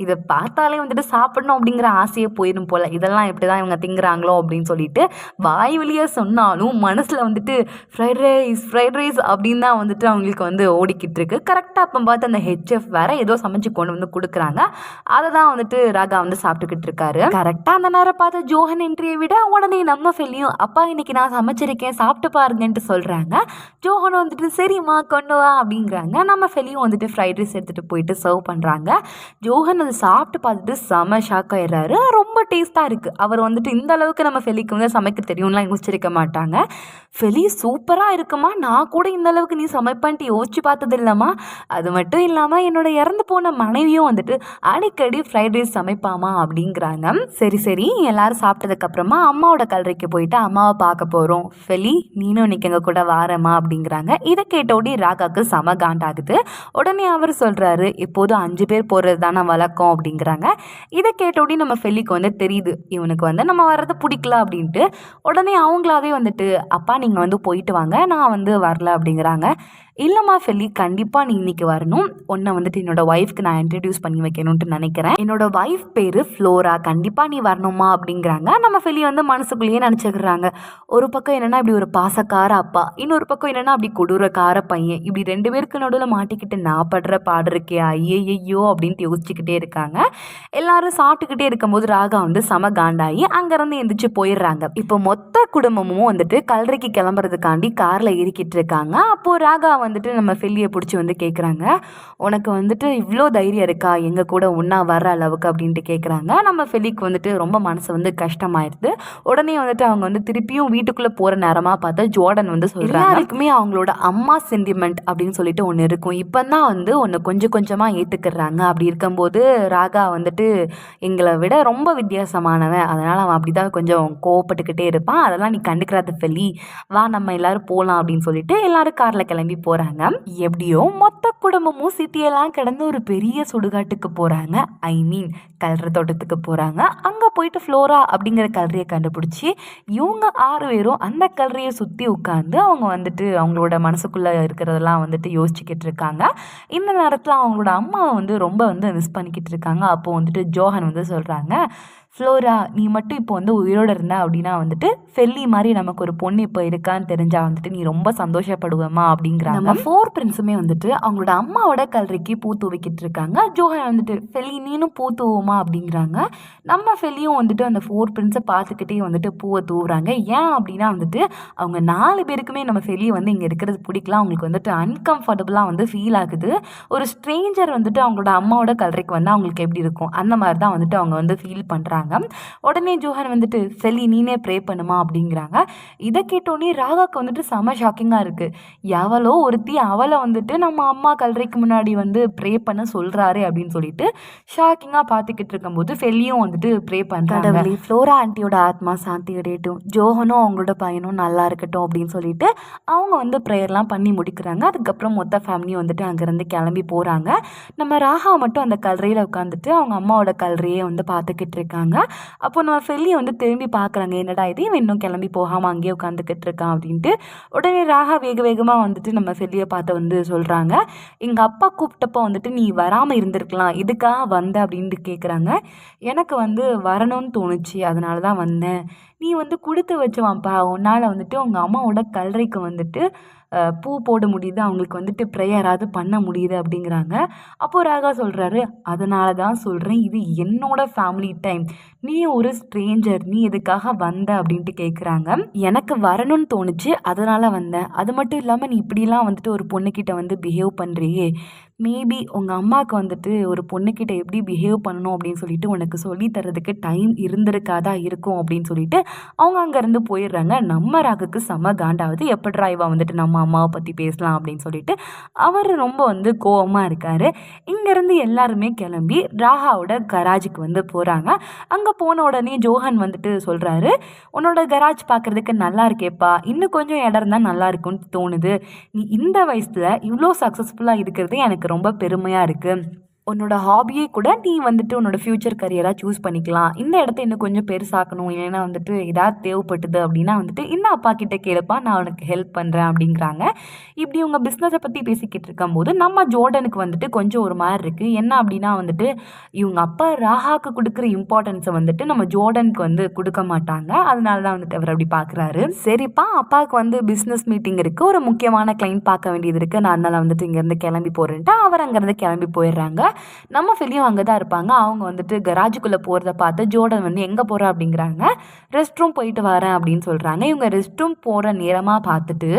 இதை பார்த்தாலே வந்துட்டு சாப்பிடணும் அப்படிங்கிற ஆசையே போயிடும் போல், இதெல்லாம் எப்படி தான் இவங்க திங்குறாங்களோ அப்படின்னு சொல்லிட்டு வாய் வழியாக சொன்னாலும் மனசில் வந்துட்டு ஃப்ரைட் ரைஸ் அப்படின்னு தான் வந்துட்டு அவங்களுக்கு வந்து ஓடிக்கிட்டு இருக்கு. கரெக்டாக அப்போ பார்த்து அந்த ஹெச்எஃப் வேற ஏதோ சமைச்சு கொண்டு வந்து கொடுக்குறாங்க. அதை தான் வந்துட்டு ராகா வந்து சாப்பிட்டுக்கிட்டு இருக்காரு. கரெக்டாக அந்த நேரம் பார்த்து ஜோஹன் என்ட்ரியை விட உடனே நம்ம ஃபெலியும் அப்பா இன்னைக்கு நான் சமைச்சிருக்கேன் சாப்பிட்டு பாருங்கன்ட்டு சொல்கிறாங்க. ஜோஹன் வந்துட்டு சரிம்மா கொண்டு வா அப்படிங்கிறாங்க. நம்ம ஃபெலியும் வந்துட்டு ஃப்ரைட் ரைஸ் எடுத்துகிட்டு போயிட்டு சர்வ் பண்ணுறாங்க. ஜோஹன் அதை சாப்பிட்டு பார்த்துட்டு செம ஷாக் ஆயிடுறாரு. ரொம்ப டேஸ்ட்டாக இருக்குது. அவர் வந்துட்டு இந்த அளவுக்கு நம்ம ஃபெலிக்கு வந்து சமைக்க தெரியும்லாம் யோசிச்சிருக்க மாட்டாங்க. ஃபெலி சூப்பராக இருக்குமா, நான் கூட இந்த அளவுக்கு நீ சமைப்பான்ட்டு யோசிச்சு பார்த்தது இல்லைம்மா, அது மட்டும் இல்லாமல் என்னோட இறந்து போன மனைவியும் வந்துட்டு அடிக்கடி ஃப்ரைட் ரைஸ் சமைப்பாமா அப்படிங்கிறாங்க. சரி எல்லாரும் சாப்பிட்டதுக்கப்புறமா அம்மாவோட கல்லறைக்கு போயிட்டு அம்மாவை பார்க்க போகிறோம், ஃபெலி நீனும் இன்னைக்கு எங்கள் கூட வாரம்மா அப்படிங்கிறாங்க. இதை கேட்டோடி ராகாவுக்கு செம காண்டாகுது. உடனே அவர் சொல்கிறாரு எப்போதும் 5 பேர் போகிறது தானே வழக்கம் அப்படிங்கிறாங்க. இதை கேட்டோடி நம்ம ஃபெலிக்கு வந்து தெரியுது இவனுக்கு வந்து நம்ம வர்றது பிடிக்கல அப்படின்ட்டு. உடனே அவங்களாவே வந்துட்டு அப்பா நீங்கள் வந்து போயிட்டு வாங்க, நான் வந்து வரல அப்படிங்கிறாங்க. இல்லைம்மா ஃபெலி கண்டிப்பாக நீ இன்னைக்கு வரணும், உன்னை வந்துட்டு என்னோடய ஒய்ஃப்க்கு நான் இன்ட்ரடியூஸ் பண்ணி வைக்கணும்ட்டு நினைக்கிறேன், என்னோட ஒய்ஃப் பேர் ஃப்ளோரா, கண்டிப்பாக நீ வரணுமா அப்படிங்கிறாங்க. நம்ம ஃபெலி வந்து மனசுக்குள்ளேயே நினச்சிக்கிறாங்க, ஒரு பக்கம் என்னென்னா இப்படி ஒரு பாசக்கார அப்பா, இன்னொரு பக்கம் என்னென்னா அப்படி கொடூரக்கார பையன், இப்படி 2 பேருக்கு நடுவில் மாட்டிக்கிட்டு நான் படுற பாடு இருக்கே ஐயோ அப்படின்ட்டு யோசிச்சுக்கிட்டே இருக்காங்க. எல்லாரும் சாப்பிட்டுக்கிட்டே இருக்கும்போது ராகா வந்து செம காண்டாகி அங்கேருந்து எந்திரிச்சு போயிடுறாங்க. இப்போ மொத்த குடும்பமும் வந்துட்டு கல்லறைக்கு கிளம்புறதுக்காண்டி காரில் ஏறிக்கிட்டு இருக்காங்க. அப்போது ராகா வந்துட்டு நம்ம ஃபெலியை பிடிச்சி வந்து கேட்குறாங்க, உனக்கு வந்துட்டு இவ்வளோ தைரியம் இருக்கா எங்கள் கூட ஒன்றா வர்ற அளவுக்கு அப்படின்ட்டு கேட்குறாங்க. நம்ம ஃபெலிக்கு வந்துட்டு ரொம்ப மனசு வந்து கஷ்டமாயிருது. உடனே வந்துட்டு அவங்க வந்து திருப்பியும் வீட்டுக்குள்ளே போகிற நேரமாக பார்த்தா ஜோர்டன் வந்து சொல்கிறாங்க, எல்லாருக்குமே அவங்களோட அம்மா சென்டிமெண்ட் அப்படின்னு சொல்லிட்டு ஒன்று இருக்கும், இப்போ தான் வந்து ஒன்று கொஞ்சமாக ஏற்றுக்கிறாங்க. அப்படி இருக்கும்போது ராகா வந்துட்டு எங்களை விட ரொம்ப வித்தியாசமானவன், அதனால் அவன் அப்படி தான் கொஞ்சம் கோவப்பட்டுக்கிட்டே இருப்பான், அதெல்லாம் நீ கண்டுக்கிறாத ஃபெலி, வா நம்ம எல்லோரும் போகலாம் அப்படின்னு சொல்லிட்டு எல்லோரும் காரில் கிளம்பி போகிறாங்க. எப்படியோ மொத்த குடும்பமும் சிட்டியெல்லாம் கடந்து ஒரு பெரிய சுடுகாட்டுக்கு போகிறாங்க. கல்ற தோட்டத்துக்கு போகிறாங்க. அங்கே போயிட்டு ஃப்ளோரா அப்படிங்கிற கல்லறையை கண்டுபிடிச்சி இவங்க 6 பேரும் அந்த கல்லறையை சுற்றி உட்காந்து அவங்க வந்துட்டு அவங்களோட மனசுக்குள்ளே இருக்கிறதெல்லாம் வந்துட்டு யோசிச்சுக்கிட்டு இருக்காங்க. இந்த நேரத்தில் அவங்களோட அம்மாவை வந்து ரொம்ப வந்து மிஸ் பண்ணிக்கிட்டு இருக்காங்க. அப்போது வந்துட்டு ஜோஹன் வந்து சொல்கிறாங்க, ஃப்ளோரா நீ மட்டும் இப்போ வந்து உயிரோடு இருந்த அப்படின்னா வந்துட்டு ஃபெல்லி மாதிரி நமக்கு ஒரு பொண்ணு இப்போ இருக்கான்னு தெரிஞ்சா வந்துட்டு நீ ரொம்ப சந்தோஷப்படுவேமா அப்படிங்கிறாங்க. நம்ம 4 பிரின்ஸுமே வந்துட்டு அவங்களோட அம்மாவோட கல்லறைக்கு பூ தூவிக்கிட்டு இருக்காங்க. ஜோஹன் வந்துட்டு ஃபெல்லி நீனும் பூ தூவுமா அப்படிங்கிறாங்க. நம்ம ஃபெல்லியும் வந்துட்டு அந்த 4 பிரின்ஸை பார்த்துக்கிட்டே வந்துட்டு பூவை தூவுறாங்க. ஏன் அப்படின்னா வந்துட்டு அவங்க 4 பேருக்குமே நம்ம ஃபெல்லியை வந்து இங்கே இருக்கிறது பிடிக்கல. அவங்களுக்கு வந்துட்டு அன்கம்ஃபர்டபுளாக வந்து ஃபீல் ஆகுது. ஒரு ஸ்ட்ரேஞ்சர் வந்துட்டு அவங்களோட அம்மாவோட கல்லறைக்கு வந்து அவங்களுக்கு எப்படி இருக்கும் அந்த மாதிரி தான் வந்துட்டு அவங்க வந்து ஃபீல் பண்ணுறாங்க. உடனே ஜோஹன் வந்துட்டு ஃபெல்லி நீனே ப்ரே பண்ணுமா அப்படிங்கிறாங்க. இதை கேட்டோடனே ராகாவுக்கு வந்துட்டு செம ஷாக்கிங்காக இருக்குது. எவளோ ஒருத்தி அவளை வந்துட்டு நம்ம அம்மா கல்லறைக்கு முன்னாடி வந்து ப்ரே பண்ண சொல்கிறாரு அப்படின்னு சொல்லிட்டு ஷாக்கிங்காக பார்த்துக்கிட்டு இருக்கும்போது ஃபெல்லியும் வந்துட்டு ப்ரே பண்ணுறாங்க. ஃப்ளோரா ஆண்டியோட ஆத்மா சாந்தி அடையட்டும், ஜோஹனும் அவங்களோட பையனும் நல்லா இருக்கட்டும் அப்படின்னு சொல்லிட்டு அவங்க வந்து ப்ரேயர்லாம் பண்ணி முடிக்கிறாங்க. அதுக்கப்புறம் மொத்த ஃபேமிலியும் வந்துட்டு அங்கேருந்து கிளம்பி போகிறாங்க. நம்ம ராகா மட்டும் அந்த கல்லறையில் உட்காந்துட்டு அவங்க அம்மாவோட கல்லறையை வந்து பார்த்துக்கிட்டு இருக்காங்க. அப்போ நம்ம ஃபெல்லியை வந்து திரும்பி பார்க்குறாங்க. என்னடா இது இவன் இன்னும் கிளம்பி போகாமல் அங்கேயே உட்காந்துக்கிட்டு இருக்கான் அப்படின்ட்டு. உடனே ராகா வேகமாக வந்துட்டு நம்ம ஃபெல்லியை பார்த்து வந்து சொல்கிறாங்க, எங்கள் அப்பா கூப்பிட்டப்போ வந்துட்டு நீ வராமல் இருந்திருக்கலாம், இதுக்காக வந்த அப்படின்ட்டு கேட்குறாங்க. எனக்கு வந்து வரணும்னு தோணுச்சு, அதனால தான் வந்தேன். நீ வந்து கொடுத்து வச்சவான்ப்பா, உன்னால் வந்துட்டு உங்கள் அம்மாவோட கல்லறைக்கு வந்துட்டு பூ போட முடியுது, அவங்களுக்கு வந்துட்டு ப்ரேயராவது பண்ண முடியுது அப்படிங்கிறாங்க. அப்போது ராகா சொல்கிறாரு, அதனால தான் சொல்கிறேன், இது என்னோட ஃபேமிலி டைம், நீ ஒரு ஸ்ட்ரேஞ்சர், நீ எதுக்காக வந்த அப்படின்ட்டு கேட்குறாங்க. எனக்கு வரணும்னு தோணுச்சு, அதனால் வந்தேன். அது மட்டும் இல்லாமல் நீ இப்படிலாம் வந்துட்டு ஒரு பொண்ணுக்கிட்ட வந்து பிஹேவ் பண்ணுறியே, மேபி உங்கள் அம்மாவுக்கு வந்துட்டு ஒரு பொண்ணுக்கிட்ட எப்படி பிஹேவ் பண்ணணும் அப்படின்னு சொல்லிட்டு உனக்கு சொல்லி தரதுக்கு டைம் இருந்திருக்காதா இருக்கும் அப்படின்னு சொல்லிட்டு அவங்க அங்கேருந்து போயிடுறாங்க. நம்ம ராகுக்கு செம்ம காண்டாவது, எப்படிரா இவ வந்துட்டு நம்ம அம்மாவை பற்றி பேசலாம் அப்படின்னு சொல்லிட்டு அவர் ரொம்ப வந்து கோவமாக இருக்கார். இங்கேருந்து எல்லாருமே கிளம்பி ராகாவோட கராஜுக்கு வந்து போகிறாங்க. அங்கே போன உடனே ஜோஹன் வந்துட்டு சொல்கிறாரு, உன்னோட கராஜ் பார்க்குறதுக்கு நல்லா இருக்கேப்பா, இன்னும் கொஞ்சம் இடம் இருந்தால் நல்லா இருக்கும்னு தோணுது, நீ இந்த வயசில் இவ்வளோ சக்ஸஸ்ஃபுல்லாக இருக்கிறது எனக்கு ரொம்ப பெருமையாக இருக்குது. உன்னோட ஹாபியே கூட நீ வந்துட்டு உன்னோட ஃப்யூச்சர் கரியராக சூஸ் பண்ணிக்கலாம். இந்த இடத்த இன்னும் கொஞ்சம் பெருசாக்கணும், ஏன்னா வந்துட்டு ஏதாவது தேவைப்பட்டுது அப்படின்னா வந்துட்டு இன்னும் அப்பா கிட்டே கேளுப்பா, நான் உனக்கு ஹெல்ப் பண்ணுறேன் அப்படிங்கிறாங்க. இப்படி உங்கள் பிஸ்னஸை பற்றி பேசிக்கிட்டு இருக்கும்போது நம்ம ஜோர்டனுக்கு வந்துட்டு கொஞ்சம் ஒரு மாதிரி இருக்குது. என்ன அப்படின்னா வந்துட்டு இவங்க அப்பா ராகாவுக்கு கொடுக்குற இம்பார்ட்டன்ஸை வந்துட்டு நம்ம ஜோர்டனுக்கு வந்து கொடுக்க மாட்டாங்க. அதனால தான் வந்துட்டு அவர் அப்படி பார்க்குறாரு. சரிப்பா, அப்பாவுக்கு வந்து பிஸ்னஸ் மீட்டிங் இருக்குது, ஒரு முக்கியமான கிளைண்ட் பார்க்க வேண்டியது இருக்குது, நான் அதனால் வந்துட்டு இங்கேருந்து கிளம்பி போகிறேன்ட்டு அவர் அங்கேருந்து கிளம்பி போயிடுறாங்க. நம்ம ஃபெல்லியும் அங்கே தான் இருப்பாங்க. அவங்க வந்துட்டு கராஜுக்குள்ளே போகிறத பார்த்து ஜோர்டன் வந்து எங்கே போகிற அப்படிங்கிறாங்க. ரெஸ்ட் ரூம் போயிட்டு வரேன் அப்படின்னு சொல்கிறாங்க. இவங்க ரெஸ்ட் ரூம் போகிற நேரமாக பார்த்துட்டு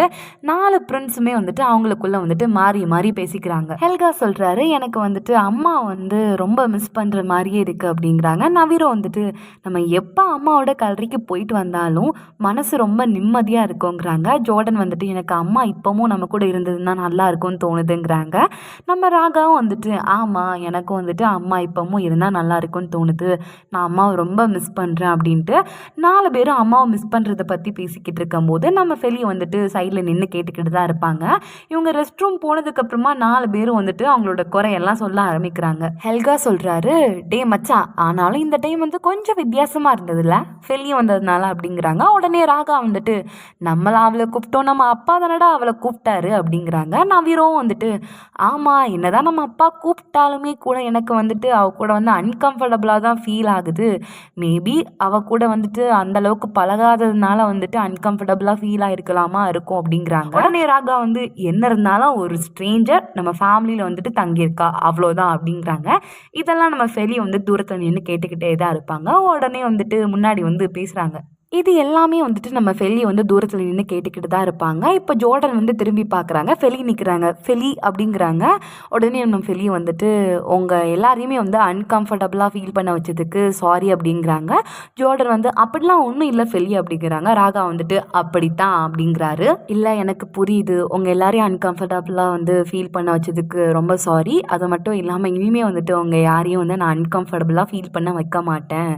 4 பிரின்ஸுமே வந்துட்டு அவங்களுக்குள்ளே வந்துட்டு மாறி மாறி பேசிக்கிறாங்க. ஹெல்கா சொல்கிறாரு, எனக்கு வந்துட்டு அம்மா வந்து ரொம்ப மிஸ் பண்ணுற மாதிரியே இருக்குது அப்படிங்கிறாங்க. நவீரோ வந்துட்டு நம்ம எப்போ அம்மாவோட கல்லறைக்கு போயிட்டு வந்தாலும் மனசு ரொம்ப நிம்மதியாக இருக்குங்கிறாங்க. ஜோர்டன் வந்துட்டு எனக்கு அம்மா இப்போவும் நம்ம கூட இருந்ததுன்னா நல்லா இருக்கும்னு தோணுதுங்கிறாங்க. நம்ம ராகாவும் வந்துட்டு ஆமாம், எனக்கும் வந்துட்டு அம்மா இப்பவும் இருந்தால் நல்லா இருக்கும்னு தோணுது, நான் அம்மாவை ரொம்ப மிஸ் பண்ணுறேன் அப்படின்ட்டு 4 பேரும் அம்மாவை மிஸ் பண்ணுறதை பற்றி பேசிக்கிட்டு இருக்கும்போது நம்ம ஃபெல்லியை வந்துட்டு சைடில் நின்று கேட்டுக்கிட்டு தான் இருப்பாங்க. இவங்க ரெஸ்ட் ரூம் போனதுக்கப்புறமா 4 பேரும் வந்துட்டு அவங்களோட குறையெல்லாம் சொல்ல ஆரம்பிக்கிறாங்க. ஹெல்கா சொல்கிறாரு, டே மச்சான், ஆனாலும் இந்த டைம் வந்து கொஞ்சம் வித்தியாசமாக இருந்ததுல்ல ஃபெல்லியை வந்ததுனால அப்படிங்கிறாங்க. உடனே ராகா வந்துட்டு நம்மளை அவளை கூப்பிட்டோம், நம்ம அப்பா தானடா அவளை கூப்பிட்டாரு அப்படிங்கிறாங்க. நவீரும் வந்துட்டு ஆமாம், என்னதான் நம்ம அப்பா கூப்பிட்டாலுமே கூட எனக்கு வந்துட்டு அவ கூட வந்து அன்கம்ஃபர்டபுளாக தான் ஃபீல் ஆகுது, மேபி அவ கூட வந்துட்டு அந்தளவுக்கு பழகாததுனால வந்துட்டு அன்கம்ஃபர்டபுளாக ஃபீல் ஆகிருக்கலாமா இருக்கும் அப்படிங்கிறாங்க. உடனே ராகா வந்து என்ன இருந்தாலும் ஒரு ஸ்ட்ரேஞ்சர் நம்ம ஃபேமிலியில் வந்துட்டு தங்கியிருக்கா அவ்வளோதான் அப்படிங்கிறாங்க. இதெல்லாம் நம்ம ஃபெலி வந்து தூரத்தில் நின்று கேட்டுக்கிட்டே தான் இருப்பாங்க. உடனே வந்துட்டு முன்னாடி வந்து பேசுகிறாங்க. இது எல்லாமே வந்துட்டு நம்ம ஃபெலி வந்து தூரத்தில் நின்று கேட்டுக்கிட்டு தான் இருப்பாங்க. இப்போ ஜோர்டன் வந்து திரும்பி பார்க்குறாங்க, ஃபெலி நிற்கிறாங்க. ஃபெலி அப்படிங்கிறாங்க. உடனே நம்ம ஃபெலி வந்துட்டு உங்கள் எல்லாரையுமே வந்து அன்கம்ஃபர்டபுளாக ஃபீல் பண்ண வச்சதுக்கு சாரி அப்படிங்கிறாங்க. ஜோர்டன் வந்து அப்படிலாம் ஒன்றும் இல்லை ஃபெலி அப்படிங்கிறாங்க. ராகா வந்துட்டு அப்படித்தான் அப்படிங்கிறாரு. இல்லை எனக்கு புரியுது, உங்கள் எல்லாரையும் அன்கம்ஃபர்டபுளாக வந்து ஃபீல் பண்ண வச்சதுக்கு ரொம்ப சாரி, அது மட்டும் இல்லாமல் இனிமேல் வந்துட்டு உங்கள் யாரையும் வந்து நான் அன்கம்ஃபர்டபுளாக ஃபீல் பண்ண வைக்க மாட்டேன்,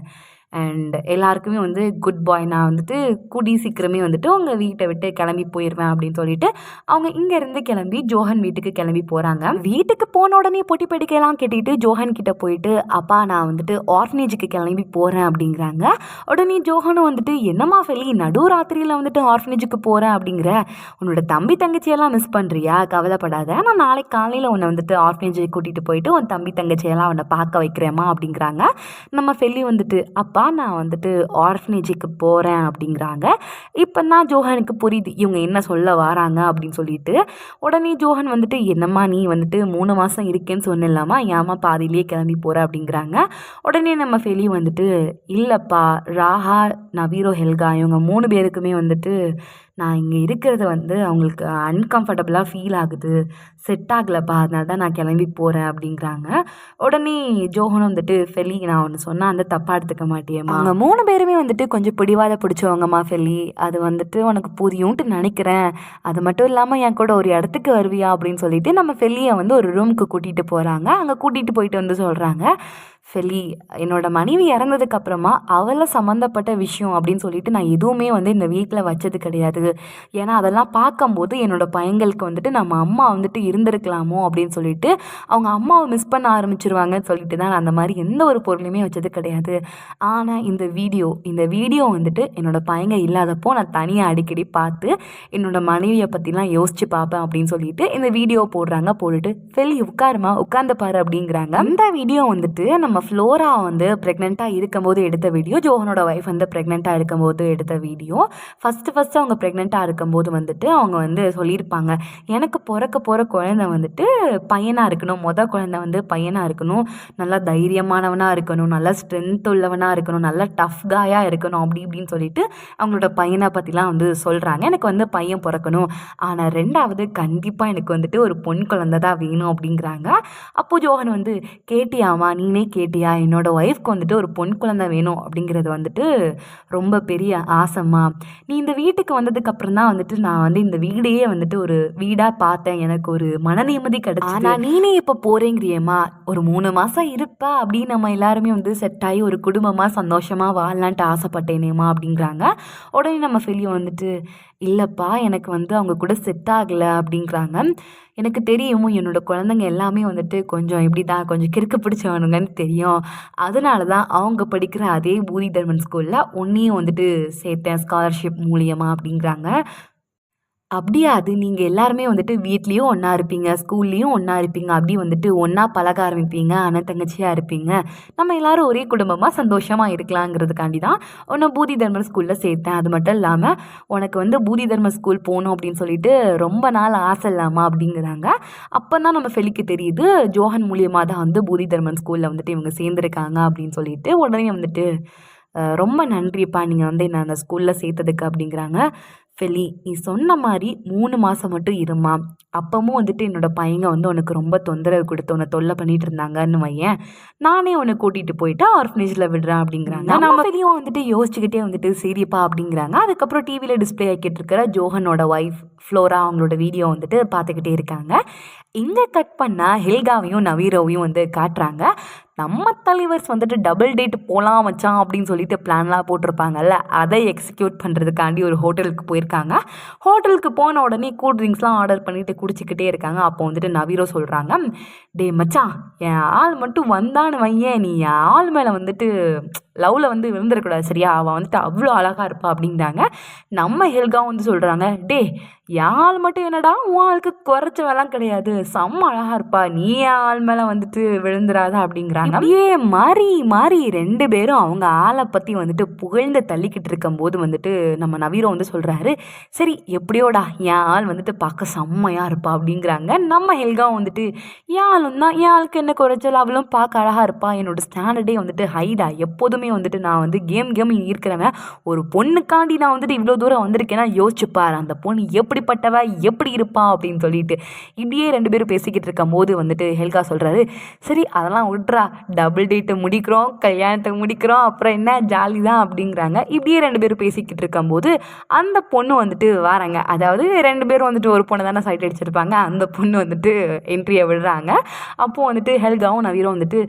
அண்ட் எல்லாருக்குமே வந்து குட் பாய், நான் வந்துட்டு கூடி சீக்கிரமே வந்துட்டு உங்கள் வீட்டை விட்டு கிளம்பி போயிடுவேன் அப்படின்னு சொல்லிட்டு அவங்க இங்கேருந்து கிளம்பி ஜோஹன் வீட்டுக்கு கிளம்பி போகிறாங்க. வீட்டுக்கு போன உடனே பொட்டி படிக்கலாம் கேட்டுக்கிட்டு ஜோஹன் கிட்ட போயிட்டு அப்பா நான் வந்துட்டு ஆர்ஃபனேஜுக்கு கிளம்பி போகிறேன் அப்படிங்கிறாங்க. உடனே ஜோஹனும் வந்துட்டு என்னம்மா ஃபெலி நடு ராத்திரியில் வந்துட்டு ஆர்ஃபனேஜுக்கு போகிறேன் அப்படிங்கிற, உன்னோட தம்பி தங்கச்சியெல்லாம் மிஸ் பண்ணுறியா, கவலைப்படாத, நான் நாளைக்கு காலையில் உன்னை வந்துட்டு ஆர்ஃபனேஜுக்கு கூட்டிகிட்டு போயிட்டு உன் தம்பி தங்கச்சியெல்லாம் உன்னை பார்க்க வைக்கிறேம்மா அப்படிங்கிறாங்க. நம்ம ஃபெலி வந்துட்டு அப்பா தான் நான் வந்துட்டு ஆர்ஃபனேஜுக்கு போகிறேன் அப்படிங்கிறாங்க. இப்போ தான் ஜோஹனுக்கு புரியுது இவங்க என்ன சொல்ல வராங்க அப்படின்னு சொல்லிட்டு. உடனே ஜோஹன் வந்துட்டு என்னம்மா நீ வந்துட்டு 3 மாதம் இருக்கேன்னு சொன்னில்லாமா, ஏம்மா பாதியிலேயே கிளம்பி போகிற அப்படிங்கிறாங்க. உடனே நம்ம ஃபெலி வந்துட்டு இல்லைப்பா, ராஹா, நவீரோ, ஹெல்கா இவங்க 3 பேருக்குமே வந்துட்டு நான் இங்கே இருக்கிறது வந்து அவங்களுக்கு அன்கம்ஃபர்டபுளாக ஃபீல் ஆகுது, செட் ஆகலப்பா, அதனால தான் நான் கிளம்பி போகிறேன் அப்படிங்கிறாங்க. உடனே ஜோஹனும் வந்துட்டு ஃபெலி நான் ஒன்று சொன்னால் வந்து தப்பாக எடுத்துக்க மாட்டியேம்மா, அவங்க 3 பேருமே வந்துட்டு கொஞ்சம் பிடிவாத பிடிச்சவங்கம்மா ஃபெலி, அது வந்துட்டு உனக்கு புரியும்ட்டு நினைக்கிறேன், அது மட்டும் இல்லாமல் என் கூட ஒரு இடத்துக்கு வருவியா அப்படின்னு சொல்லிட்டு நம்ம ஃபெலியை வந்து ஒரு ரூமுக்கு கூட்டிகிட்டு போகிறாங்க. அங்கே கூட்டிகிட்டு போயிட்டு வந்து சொல்கிறாங்க, ஃபெலி என்னோட மனைவி இறந்ததுக்கு அப்புறமா அவளை சம்மந்தப்பட்ட விஷயம் அப்படின்னு சொல்லிட்டு நான் எதுவுமே வந்து இந்த வீட்டில் வச்சது கிடையாது. ஏன்னா அதெல்லாம் பார்க்கும்போது என்னோட பையங்களுக்கு வந்துட்டு நம்ம அம்மா வந்துட்டு இருந்திருக்கலாமோ அப்படின்னு சொல்லிட்டு அவங்க அம்மாவை மிஸ் பண்ண ஆரம்பிச்சிருவாங்கன்னு சொல்லிட்டு தான் நான் அந்த மாதிரி எந்த ஒரு பொருளையுமே வச்சது கிடையாது. ஆனால் இந்த வீடியோ வந்துட்டு என்னோட பையங்க இல்லாதப்போ நான் தனியாக அடிக்கடி பார்த்து என்னோட மனைவியை பற்றிலாம் யோசிச்சு பார்ப்பேன் அப்படின்னு சொல்லிட்டு இந்த வீடியோ போடுறாங்க. போட்டுட்டு ஃபெலி உட்காருமா, உட்கார்ந்து பாரு அப்படிங்கிறாங்க. அந்த வீடியோ வந்துட்டு நம்ம ஃப்ளோரா வந்து ப்ரெக்னெண்ட்டாக இருக்கும்போது எடுத்த வீடியோ, ஜோஹனோட ஒய்ஃப் வந்து ப்ரெக்னெண்ட்டாக இருக்கும்போது எடுத்த வீடியோ. ஃபஸ்ட்டு அவங்க ப்ரெக்னெண்ட்டாக இருக்கும்போது வந்துட்டு அவங்க வந்து சொல்லியிருப்பாங்க, எனக்கு பிறக்க போகிற குழந்தை வந்துட்டு பையனாக இருக்கணும், குழந்தை வந்து பையனாக இருக்கணும், நல்லா தைரியமானவனாக இருக்கணும், நல்லா ஸ்ட்ரென்த் உள்ளவனாக இருக்கணும், நல்லா டஃப் காயாக இருக்கணும் அப்படி இப்படின்னு சொல்லிட்டு அவங்களோட பையனை பற்றிலாம் வந்து சொல்கிறாங்க. எனக்கு வந்து பையன் பிறக்கணும், ஆனால் 2வது கண்டிப்பாக எனக்கு வந்துட்டு ஒரு பொன் குழந்தை தான் வேணும் அப்படிங்கிறாங்க. அப்போது ஜோஹன் வந்து கேட்டியாமா, நீனே கேட்டியா, என்னோட ஒய்ஃப்க்கு வந்துட்டு ஒரு பொன் குழந்தை வேணும் அப்படிங்கிறது வந்துட்டு ரொம்ப பெரிய ஆசைம்மா, நீ இந்த வீட்டுக்கு வந்ததுக்கப்புறம் தான் வந்துட்டு நான் வந்து இந்த வீடையே வந்துட்டு ஒரு வீடாக பார்த்தேன், எனக்கு ஒரு மன நிம்மதி கிடைச்சு, ஆனால் நீனே இப்போ போகிறேங்கிறியம்மா, ஒரு 3 மாதம் இருப்பா அப்படின்னு நம்ம எல்லாருமே வந்து செட் ஆகி ஒரு குடும்பமாக சந்தோஷமாக வாழலான்ட்டு ஆசைப்பட்டேனேம்மா அப்படிங்கிறாங்க. உடனே நம்ம ஃபெலியை வந்துட்டு இல்லைப்பா, எனக்கு வந்து அவங்க கூட செட் ஆகலை அப்படிங்கிறாங்க. எனக்கு தெரியும் என்னோட குழந்தைங்க எல்லாமே வந்துட்டு கொஞ்சம் இப்படி தான், கொஞ்சம் கிறுக்கு பிடிச்சவனுங்கன்னு தெரியும், அதனால தான் அவங்க படிக்கிற அதே பூரி தர்மன் ஸ்கூலில் உன்னையும் வந்துட்டு சேர்த்தேன் ஸ்காலர்ஷிப் மூலியமாக அப்படிங்கிறாங்க. அப்படியா, அது நீங்கள் எல்லாருமே வந்துட்டு வீட்லேயும் ஒன்றா இருப்பீங்க, ஸ்கூல்லேயும் ஒன்றா இருப்பீங்க, அப்படி வந்துட்டு ஒன்றா பழக ஆரம்பிப்பீங்க, அண்ணன் தங்கச்சியாக இருப்பீங்க, நம்ம எல்லாரும் ஒரே குடும்பமாக சந்தோஷமாக இருக்கலாங்கிறதுக்காண்டி தான் உன்னை பூதி தர்மர் ஸ்கூலில் சேர்த்தேன். அது மட்டும் இல்லாமல் உனக்கு வந்து பூதி தர்மர் ஸ்கூல் போகணும் அப்படின்னு சொல்லிட்டு ரொம்ப நாள் ஆசை இல்லாமா அப்படிங்கிறாங்க. அப்போ தான் நம்ம ஃபெலிக்கு தெரியுது ஜோஹன் மூலியமாக தான் வந்து பூதி தர்மன் ஸ்கூலில் வந்துட்டு இவங்க சேர்ந்துருக்காங்க அப்படின்னு சொல்லிட்டு. உடனே வந்துட்டு ரொம்ப நன்றிப்பா, நீங்கள் வந்து என்ன அந்த ஸ்கூலில் சேர்த்ததுக்கு அப்படிங்கிறாங்க. ஃபெலி, நீ சொன்ன மாதிரி 3 மாதம் மட்டும் இருமா, அப்பவும் வந்துட்டு என்னோட பையங்க வந்து உனக்கு ரொம்ப தொந்தரவு கொடுத்து உன்னை தொல்லை பண்ணிட்டு இருந்தாங்கன்னு வையேன், நானே உன்னை கூட்டிகிட்டு போயிட்டு ஆர்ஃபனேஜில் விடுறேன் அப்படிங்கிறாங்க. நம்ம ஃபெலியும் வந்துட்டு யோசிச்சுக்கிட்டே வந்துட்டு சரிப்பா அப்படிங்கிறாங்க. அதுக்கப்புறம் டிவியில் டிஸ்பிளே ஆக்கிட்டு இருக்கிற ஜோஹனோட ஒய்ஃப் ஃப்ளோரா அவங்களோட வீடியோ வந்துட்டு பார்த்துக்கிட்டே இருக்காங்க. இங்கே கட் பண்ணால் ஹெல்காவையும் நவீரோவையும் வந்து காட்டுறாங்க. நம்ம தலைவர்ஸ் வந்துட்டு டபுள் டேட் போகலாம் மச்சான் அப்படின்னு சொல்லிட்டு பிளான்லாம் போட்டிருப்பாங்கல்ல, அதை எக்ஸிக்யூட் பண்ணுறதுக்காண்டி ஒரு ஹோட்டலுக்கு போயிருக்காங்க. ஹோட்டலுக்கு போன உடனே கூல் ட்ரிங்க்ஸ்லாம் ஆர்டர் பண்ணிட்டு குடிச்சிக்கிட்டே இருக்காங்க. அப்போ வந்துட்டு நவீரோ சொல்கிறாங்க, டே மச்சான், என் ஆள் மட்டும் வந்தான்னு வையேன், நீ என் ஆள் மேலே வந்துட்டு லவ்வில் வந்து விழுந்துடக்கூடாது சரியா, அவள் வந்துட்டு அவ்வளோ அழகாக இருப்பா அப்படிங்கிறாங்க. நம்ம ஹெல்காவும் வந்து சொல்கிறாங்க, டே என் ஆள் மட்டும் என்னடா உன் ஆளுக்கு குறைச்சவெல்லாம் கிடையாது, செம்ம அழகாக இருப்பா, நீ என் ஆள் மேலே வந்துட்டு விழுந்துடாத அப்படிங்கிறாங்க. அப்படியே மாறி மாறி 2 பேரும் அவங்க ஆளை பற்றி வந்துட்டு புகழ்ந்து தள்ளிக்கிட்டு இருக்கும்போது வந்துட்டு நம்ம நவீரோ வந்து சொல்கிறாரு, சரி எப்படியோடா என் ஆள் வந்துட்டு பார்க்க செம்மையாக இருப்பா அப்படிங்கிறாங்க. நம்ம ஹெல்காவும் வந்துட்டு என் ஆளும் தான், என் ஆளுக்கு என்ன குறைச்சல், அவளும் பார்க்க அழகாக இருப்பா, என்னோட ஸ்டாண்டர்டே வந்துட்டு ஹைடா, எப்போதுமே வந்துட்டு நான் வந்து கேம் இருக்கிறவன், ஒரு பொண்ணுக்காண்டி நான் வந்துட்டு இவ்வளோ தூரம் வந்திருக்கேன்னா யோசிச்சுப்பார், அந்த பொண்ணு எப்படிப்பட்டவ, எப்படி இருப்பா அப்படின்னு சொல்லிட்டு. இப்படியே 2 பேரும் பேசிக்கிட்டு இருக்கும் போது வந்துட்டு ஹெல்கா சொல்கிறாரு, சரி அதெல்லாம் விட்றா, டபுள் டேட்டை முடிக்கிறோம், கல்யாணத்தை முடிக்கிறோம், அப்புறம் என்ன ஜாலி தான் அப்படிங்கிறாங்க. இப்படியே 2 பேரும் பேசிக்கிட்டு இருக்கும்போது அந்த பொண்ணு வந்துட்டு வராங்க. அதாவது 2 பேரும் வந்துட்டு ஒரு பொண்ணு தானே சைட் அடிச்சிருப்பாங்க, அந்த பொண்ணு வந்துட்டு என்ட்ரியை விடுறாங்க. அப்போது வந்துட்டு ஹெல்காவும் நவீரும் வந்துட்டு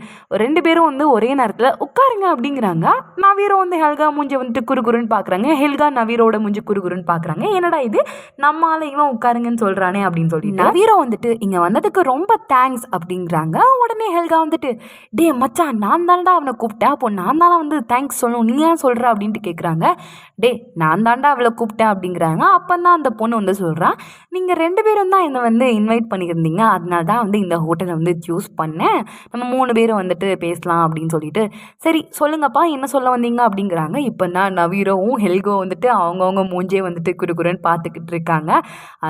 2 பேரும் வந்து ஒரே நேரத்தில் உட்காருங்க அப்படிங்கிறாங்க. நவீரோ வந்து ஹெல்கா மூஞ்சி வந்துட்டு குறுகுறுன்னு பார்க்குறாங்க, ஹெல்கா நவீரோட மூஞ்சி குறுகுறுன்னு பார்க்குறாங்க. என்னடா இது, நம்மால இவன் உட்காருங்கன்னு சொல்கிறானே அப்படின்னு சொல்லி நவீரோ வந்துட்டு இங்கே வந்ததுக்கு ரொம்ப தேங்க்ஸ் அப்படிங்கிறாங்க. உடனே ஹெல்கா வந்துட்டு டே மச்சான், நான் தாண்டா அவனை கூப்பிட்டேன், அப்போ நான் தானே வந்து தேங்க்ஸ் சொல்லணும், நீ ஏன் சொல்கிற அப்படின்ட்டு கேட்குறாங்க. டே நான் தாண்டா அவளை கூப்பிட்டேன் அப்படிங்கிறாங்க. அப்போ தான் அந்த பொண்ணு வந்து சொல்கிறான், நீங்கள் 2 பேரும் தான் என்னை வந்து இன்வைட் பண்ணியிருந்தீங்க, அதனால தான் வந்து இந்த ஹோட்டலை வந்து சூஸ் பண்ணேன், நம்ம 3 பேரும் வந்துட்டு பேசலாம் அப்படின்னு சொல்லிட்டு. சரி சொல்லுங்கப்பா என்ன சொல்ல வந்தீங்க அப்படிங்கிறாங்க. இப்போ தான் நவீரோவும் ஹெல்கோ வந்துட்டு அவங்கவுங்க மூஞ்சே வந்துட்டு குறுகுறுன்னு பார்த்துக்கிட்டு இருக்காங்க.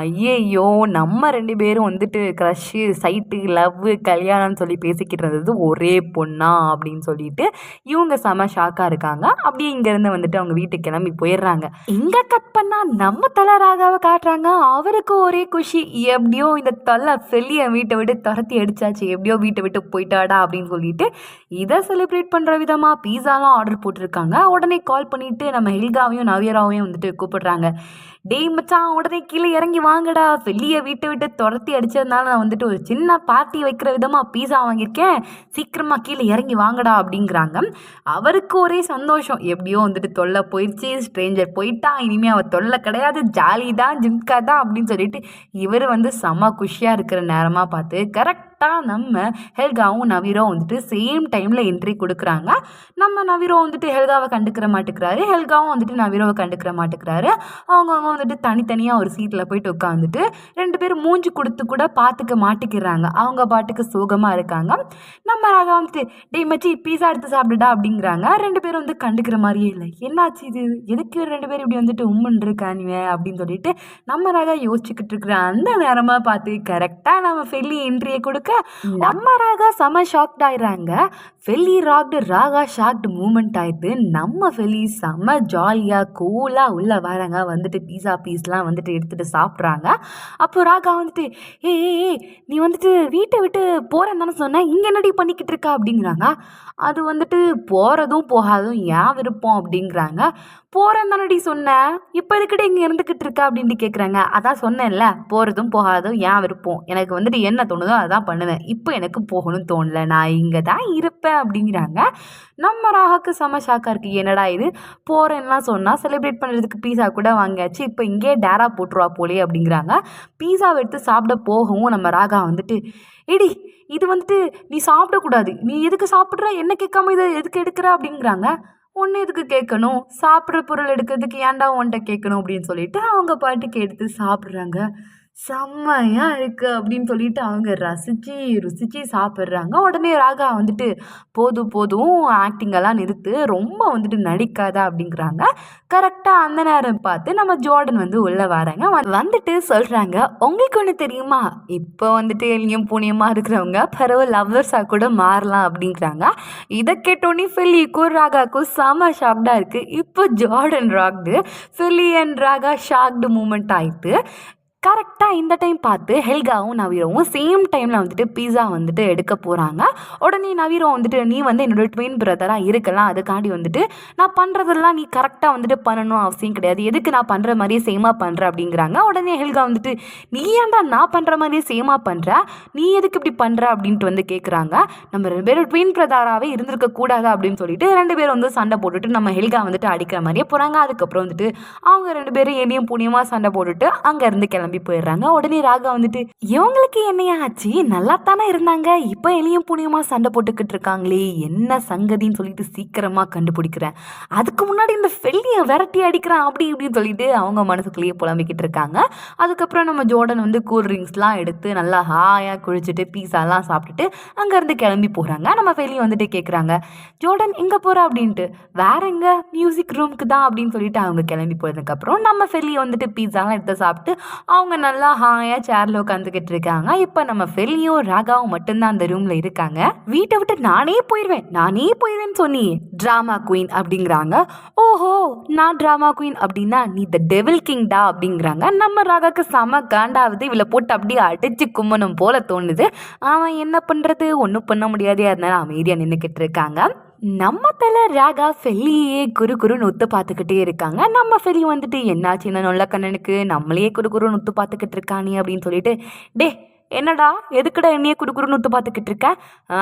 ஐயையோ, நம்ம 2 பேரும் வந்துட்டு க்ரஷ்ஷு, சைட்டு, லவ், கல்யாணம்னு சொல்லி பேசிக்கிட்டு இருந்தது ஒரே பொண்ணா அப்படின்னு சொல்லிட்டு இவங்க செம ஷாக்காக இருக்காங்க. அப்படியே இங்கேருந்து வந்துட்டு அவங்க வீட்டுக்கு கிளம்பி போயிடுறாங்க. இங்கே கட் பண்ணால் நம்ம தலை ராகாவை காட்டுறாங்க. அவருக்கு ஒரே குஷி, எப்படியோ இந்த தலை ஃபெல்லியை வீட்டை விட்டு துரத்தி அடிச்சாச்சு, எப்படியோ வீட்டை விட்டு போயிட்டாடா அப்படின்னு சொல்லிட்டு இதை செலிப்ரேட் பண்ணுற விதமாக பீஸாலாம் ஆர்டர் போட்டிருக்காங்க. உடனே கால் பண்ணிவிட்டு நம்ம ஹெல்காவையும் நவியராவையும் வந்துட்டு கூப்பிடுறாங்க. டேய் மச்சான், உடனே கீழே இறங்கி வாங்கடா, வெளியே வீட்டை விட்டு துரத்தி அடித்ததுனால நான் வந்துட்டு ஒரு சின்ன பார்ட்டி வைக்கிற விதமாக பீஸா வாங்கியிருக்கேன், சீக்கிரமாக கீழே இறங்கி வாங்கடா அப்படிங்கிறாங்க. அவருக்கு ஒரே சந்தோஷம், எப்படியோ வந்துட்டு தொல்லை போயிடுச்சு, ஸ்ட்ரேஞ்சர் போயிட்டா, இனிமேல் அவள் தொல்லை கிடையாது, ஜாலி தான், ஜிம்கா தான் அப்படின்னு சொல்லிட்டு இவர் வந்து செம்ம குஷியாக இருக்கிற நேரமாக பார்த்து கரெக்டாக நம்ம ஹெல்காவும் நவீரோ வந்துட்டு சேம் டைமில் என்ட்ரி கொடுக்குறாங்க. நம்ம நவீரோ வந்துட்டு ஹெல்காவை கண்டுக்கிற மாட்டேங்கிறாரு, ஹெல்காவும் வந்துட்டு நவீரோவை கண்டுக்கிற மாட்டேங்கிறாரு. அவங்கவுங்க வந்துட்டு தனித்தனியாக ஒரு சீட்டில் போயிட்டு உட்காந்துட்டு 2 பேரும் மூஞ்சி கொடுத்து கூட பார்த்துக்க மாட்டேங்கிறாங்க. அவங்க பாட்டுக்கு சோகமாக இருக்காங்க. நம்ம ராகா வந்துட்டு டேய் மச்சி பீஸா எடுத்து சாப்பிடுடா அப்படிங்கிறாங்க. 2 பேரும் வந்து கண்டுக்கிற மாதிரியே இல்லை. என்னாச்சு இது, எதுக்கு 2 பேரும் இப்படி வந்துட்டு உம்முன்னு இருக்கானுங்க அப்படின்னு சொல்லிட்டு நம்ம ராகா யோசிச்சுக்கிட்டு இருக்கிற அந்த நேரமாக பார்த்து கரெக்டாக நம்ம ஃபெல்லி என்ட்ரியை கொடுக்க நம்ம ராகா செம ஷாக்ட் ஆயிடுறாங்க. ஃபெல்லி ராக்டு, ராகா ஷாக்டு மூமெண்ட் ஆயிடுது. நம்ம ஃபெல்லி செம்ம ஜாலியாக கூலாக உள்ள வராங்க, வந்துட்டு பீஸா பீஸ்லாம் வந்துட்டு எடுத்துகிட்டு சாப்பிட்றாங்க. அப்போ ராகா வந்துட்டு ஏ நீ வந்துட்டு வீட்டை விட்டு போகிறேன்னு தானே சொன்னேன், இங்கே என்னடி பண்ணிக்கிட்டு இருக்கா அப்படிங்கிறாங்க. அது வந்துட்டு போகிறதும் போகாதும் ஏன் விருப்பம் அப்படிங்கிறாங்க. போகிறேன்னு தானடி சொன்னேன், இப்போ இதுக்கிட்ட இங்கே இருந்துக்கிட்டு இருக்கா அப்படின்ட்டு கேட்குறாங்க. அதான் சொன்னேன்ல, போகிறதும் போகாதும் ஏன் விருப்பம், எனக்கு வந்துட்டு என்ன தோணுதோ அதான் பண்ணுவேன், இப்போ எனக்கு போகணும்னு தோணலை, நான் இங்கே தான் இருப்பேன் அப்படிங்கிறாங்க. நம்ம ராகாக்கு செம ஷாக்காக இருக்குது, என்னடா இது, போகிறேன்லாம் சொன்னால் செலிப்ரேட் பண்ணுறதுக்கு பீஸா கூட வாங்கியாச்சு, இப்போ இங்கே டேரா போட்டுருவா போலே அப்படிங்கிறாங்க. பீஸாவை எடுத்து சாப்பிட போகவும் நம்ம ராகா வந்துட்டு எடி இது வந்துட்டு நீ சாப்பிடக்கூடாது, நீ எதுக்கு சாப்பிட்ற, என்ன கேட்காம இதை எதுக்கு எடுக்கிற அப்படிங்கிறாங்க. ஒன்று எதுக்கு கேட்கணும், சாப்பிட்ற பொருள் எடுக்கிறதுக்கு ஏன்டா உன்ட்ட கேட்கணும் அப்படின்னு சொல்லிட்டு அவங்க பாட்டுக்கு எடுத்து சாப்பிட்றாங்க. செம்மையாக இருக்குது அப்படின்னு சொல்லிட்டு அவங்க ருசித்து சாப்பிட்றாங்க. உடனே ராகா வந்துட்டு போதும் போதும் ஆக்டிங்கெல்லாம் நிறுத்து, ரொம்ப வந்துட்டு நடிக்காதா அப்படிங்கிறாங்க. கரெக்டாக அந்த நேரம் பார்த்து நம்ம ஜோர்டன் வந்து உள்ளே வராங்க. வந்துட்டு சொல்கிறாங்க, உங்களுக்கு ஒன்று தெரியுமா, இப்போ வந்துட்டு எளியும் புண்ணியமாக இருக்கிறவங்க பரவ லவ்வர்ஸாக கூட மாறலாம் அப்படிங்கிறாங்க. இதை கேட்டோன்னே ஃபெல்லிக்கும் ராகாக்கும் செம ஷாக்டாக இருக்குது. இப்போ ஜோர்டன் ராக்டு, ஃபெல்லி அண்ட் ராகா ஷாக்டு மூமெண்ட் ஆகிட்டு கரெக்டாக இந்த டைம் பார்த்து ஹெல்காவும் நவீரோவும் சேம் டைமில் வந்துட்டு பீஸா வந்துட்டு எடுக்க போகிறாங்க. உடனே நவீரோ வந்துட்டு நீ வந்து என்னோடய ட்வின் பிரதராக இருக்கலாம், அதுக்காண்டி வந்துட்டு நான் பண்ணுறதெல்லாம் நீ கரெக்டாக வந்துட்டு பண்ணணும் அவசியம் கிடையாது, எதுக்கு நான் பண்ணுற மாதிரியே சேமாக பண்ணுற அப்படிங்கிறாங்க. உடனே ஹெல்கா வந்துட்டு நீ ஏன்டா நான் பண்ணுற மாதிரியே சேமாக பண்ணுற, நீ எதுக்கு இப்படி பண்ணுற அப்படின்ட்டு வந்து கேட்குறாங்க. நம்ம 2 பேரும் ட்வின் பிரதராகவே இருந்திருக்கக்கூடாது அப்படின்னு சொல்லிட்டு 2 பேரும் வந்து சண்டை போட்டுட்டு நம்ம ஹெல்கா வந்துட்டு அடிக்கிற மாதிரியே போகிறாங்க. அதுக்கப்புறம் வந்துட்டு அவங்க 2 பேரும் எளியும் புண்ணியமாக சண்டை போட்டுட்டு அங்கேருந்து கிளம்பி போயிடுறாங்க. உடனே ராகா வந்துட்டு இவங்களுக்கு என்னையா ஆச்சு, நல்லா தானே இருந்தாங்க, இப்போ எளியும் புண்ணியமா சண்டை போட்டுக்கிட்டு இருக்காங்களே, என்ன சங்கதின்னு சொல்லிட்டு சீக்கிரமா கண்டுபிடிக்கிறேன், அதுக்கு முன்னாடி இந்த ஃபெல்லியை விரட்டி அடிக்கிறான் அப்படி இப்படின்னு சொல்லிட்டு அவங்க மனசுக்குள்ளேயே புலம்பிக்கிட்டு இருக்காங்க. அதுக்கப்புறம் நம்ம ஜோர்டன் வந்து கூல் ட்ரிங்க்ஸ்லாம் எடுத்து நல்லா ஹாயாக குளிச்சுட்டு பீஸாலாம் சாப்பிட்டுட்டு அங்கேருந்து கிளம்பி போகிறாங்க. நம்ம ஃபெல்லி வந்துட்டு கேட்குறாங்க, ஜோர்டன் எங்கே போகிற அப்படின்ட்டு. வேற எங்கே, மியூசிக் ரூமுக்கு தான் அப்படின்னு சொல்லிட்டு அவங்க கிளம்பி போயதுக்கப்புறம் நம்ம ஃபெல்லி வந்துட்டு பீஸாலாம் எடுத்து சாப்பிட்டு அவங்க நல்லா ஹாயாக சேரில் உட்காந்துக்கிட்டு இருக்காங்க. இப்போ நம்ம ஃபெல்லியும் ராகாவும் மட்டும்தான் அந்த ரூமில் இருக்காங்க. வீட்டை விட்டு நானே போயிடுவேன்னு சொன்னி ட்ராமா குயின் அப்படிங்கிறாங்க. ஓஹோ, நான் ட்ராமா குயின் அப்படின்னா நீ த டெவில் கிங்டா அப்படிங்கிறாங்க. நம்ம ராகாக்கு செம காண்டாவது, இவளை போட்டு அப்படியே அடிச்சு கும்மணும் போல தோணுது. அவன் என்ன பண்ணுறது, ஒன்றும் பண்ண முடியாது, அதனால அமைதியாக நின்றுக்கிட்டு இருக்காங்க. நம்ம தலை ராகா ஃபெல்லியே குறுன்னு ஒத்து பார்த்துக்கிட்டே இருக்காங்க. நம்ம ஃபெல்லி வந்துட்டு என்னாச்சு இந்த நொல்ல கண்ணனுக்கு, நம்மளையே குறுன்னு ஒத்து பார்த்துக்கிட்டு இருக்கானே அப்படின்னு சொல்லிட்டு டே என்னடா எதுக்குடா என்னையே குடுக்குறுன்னு விட்டு பார்த்துக்கிட்டு இருக்க?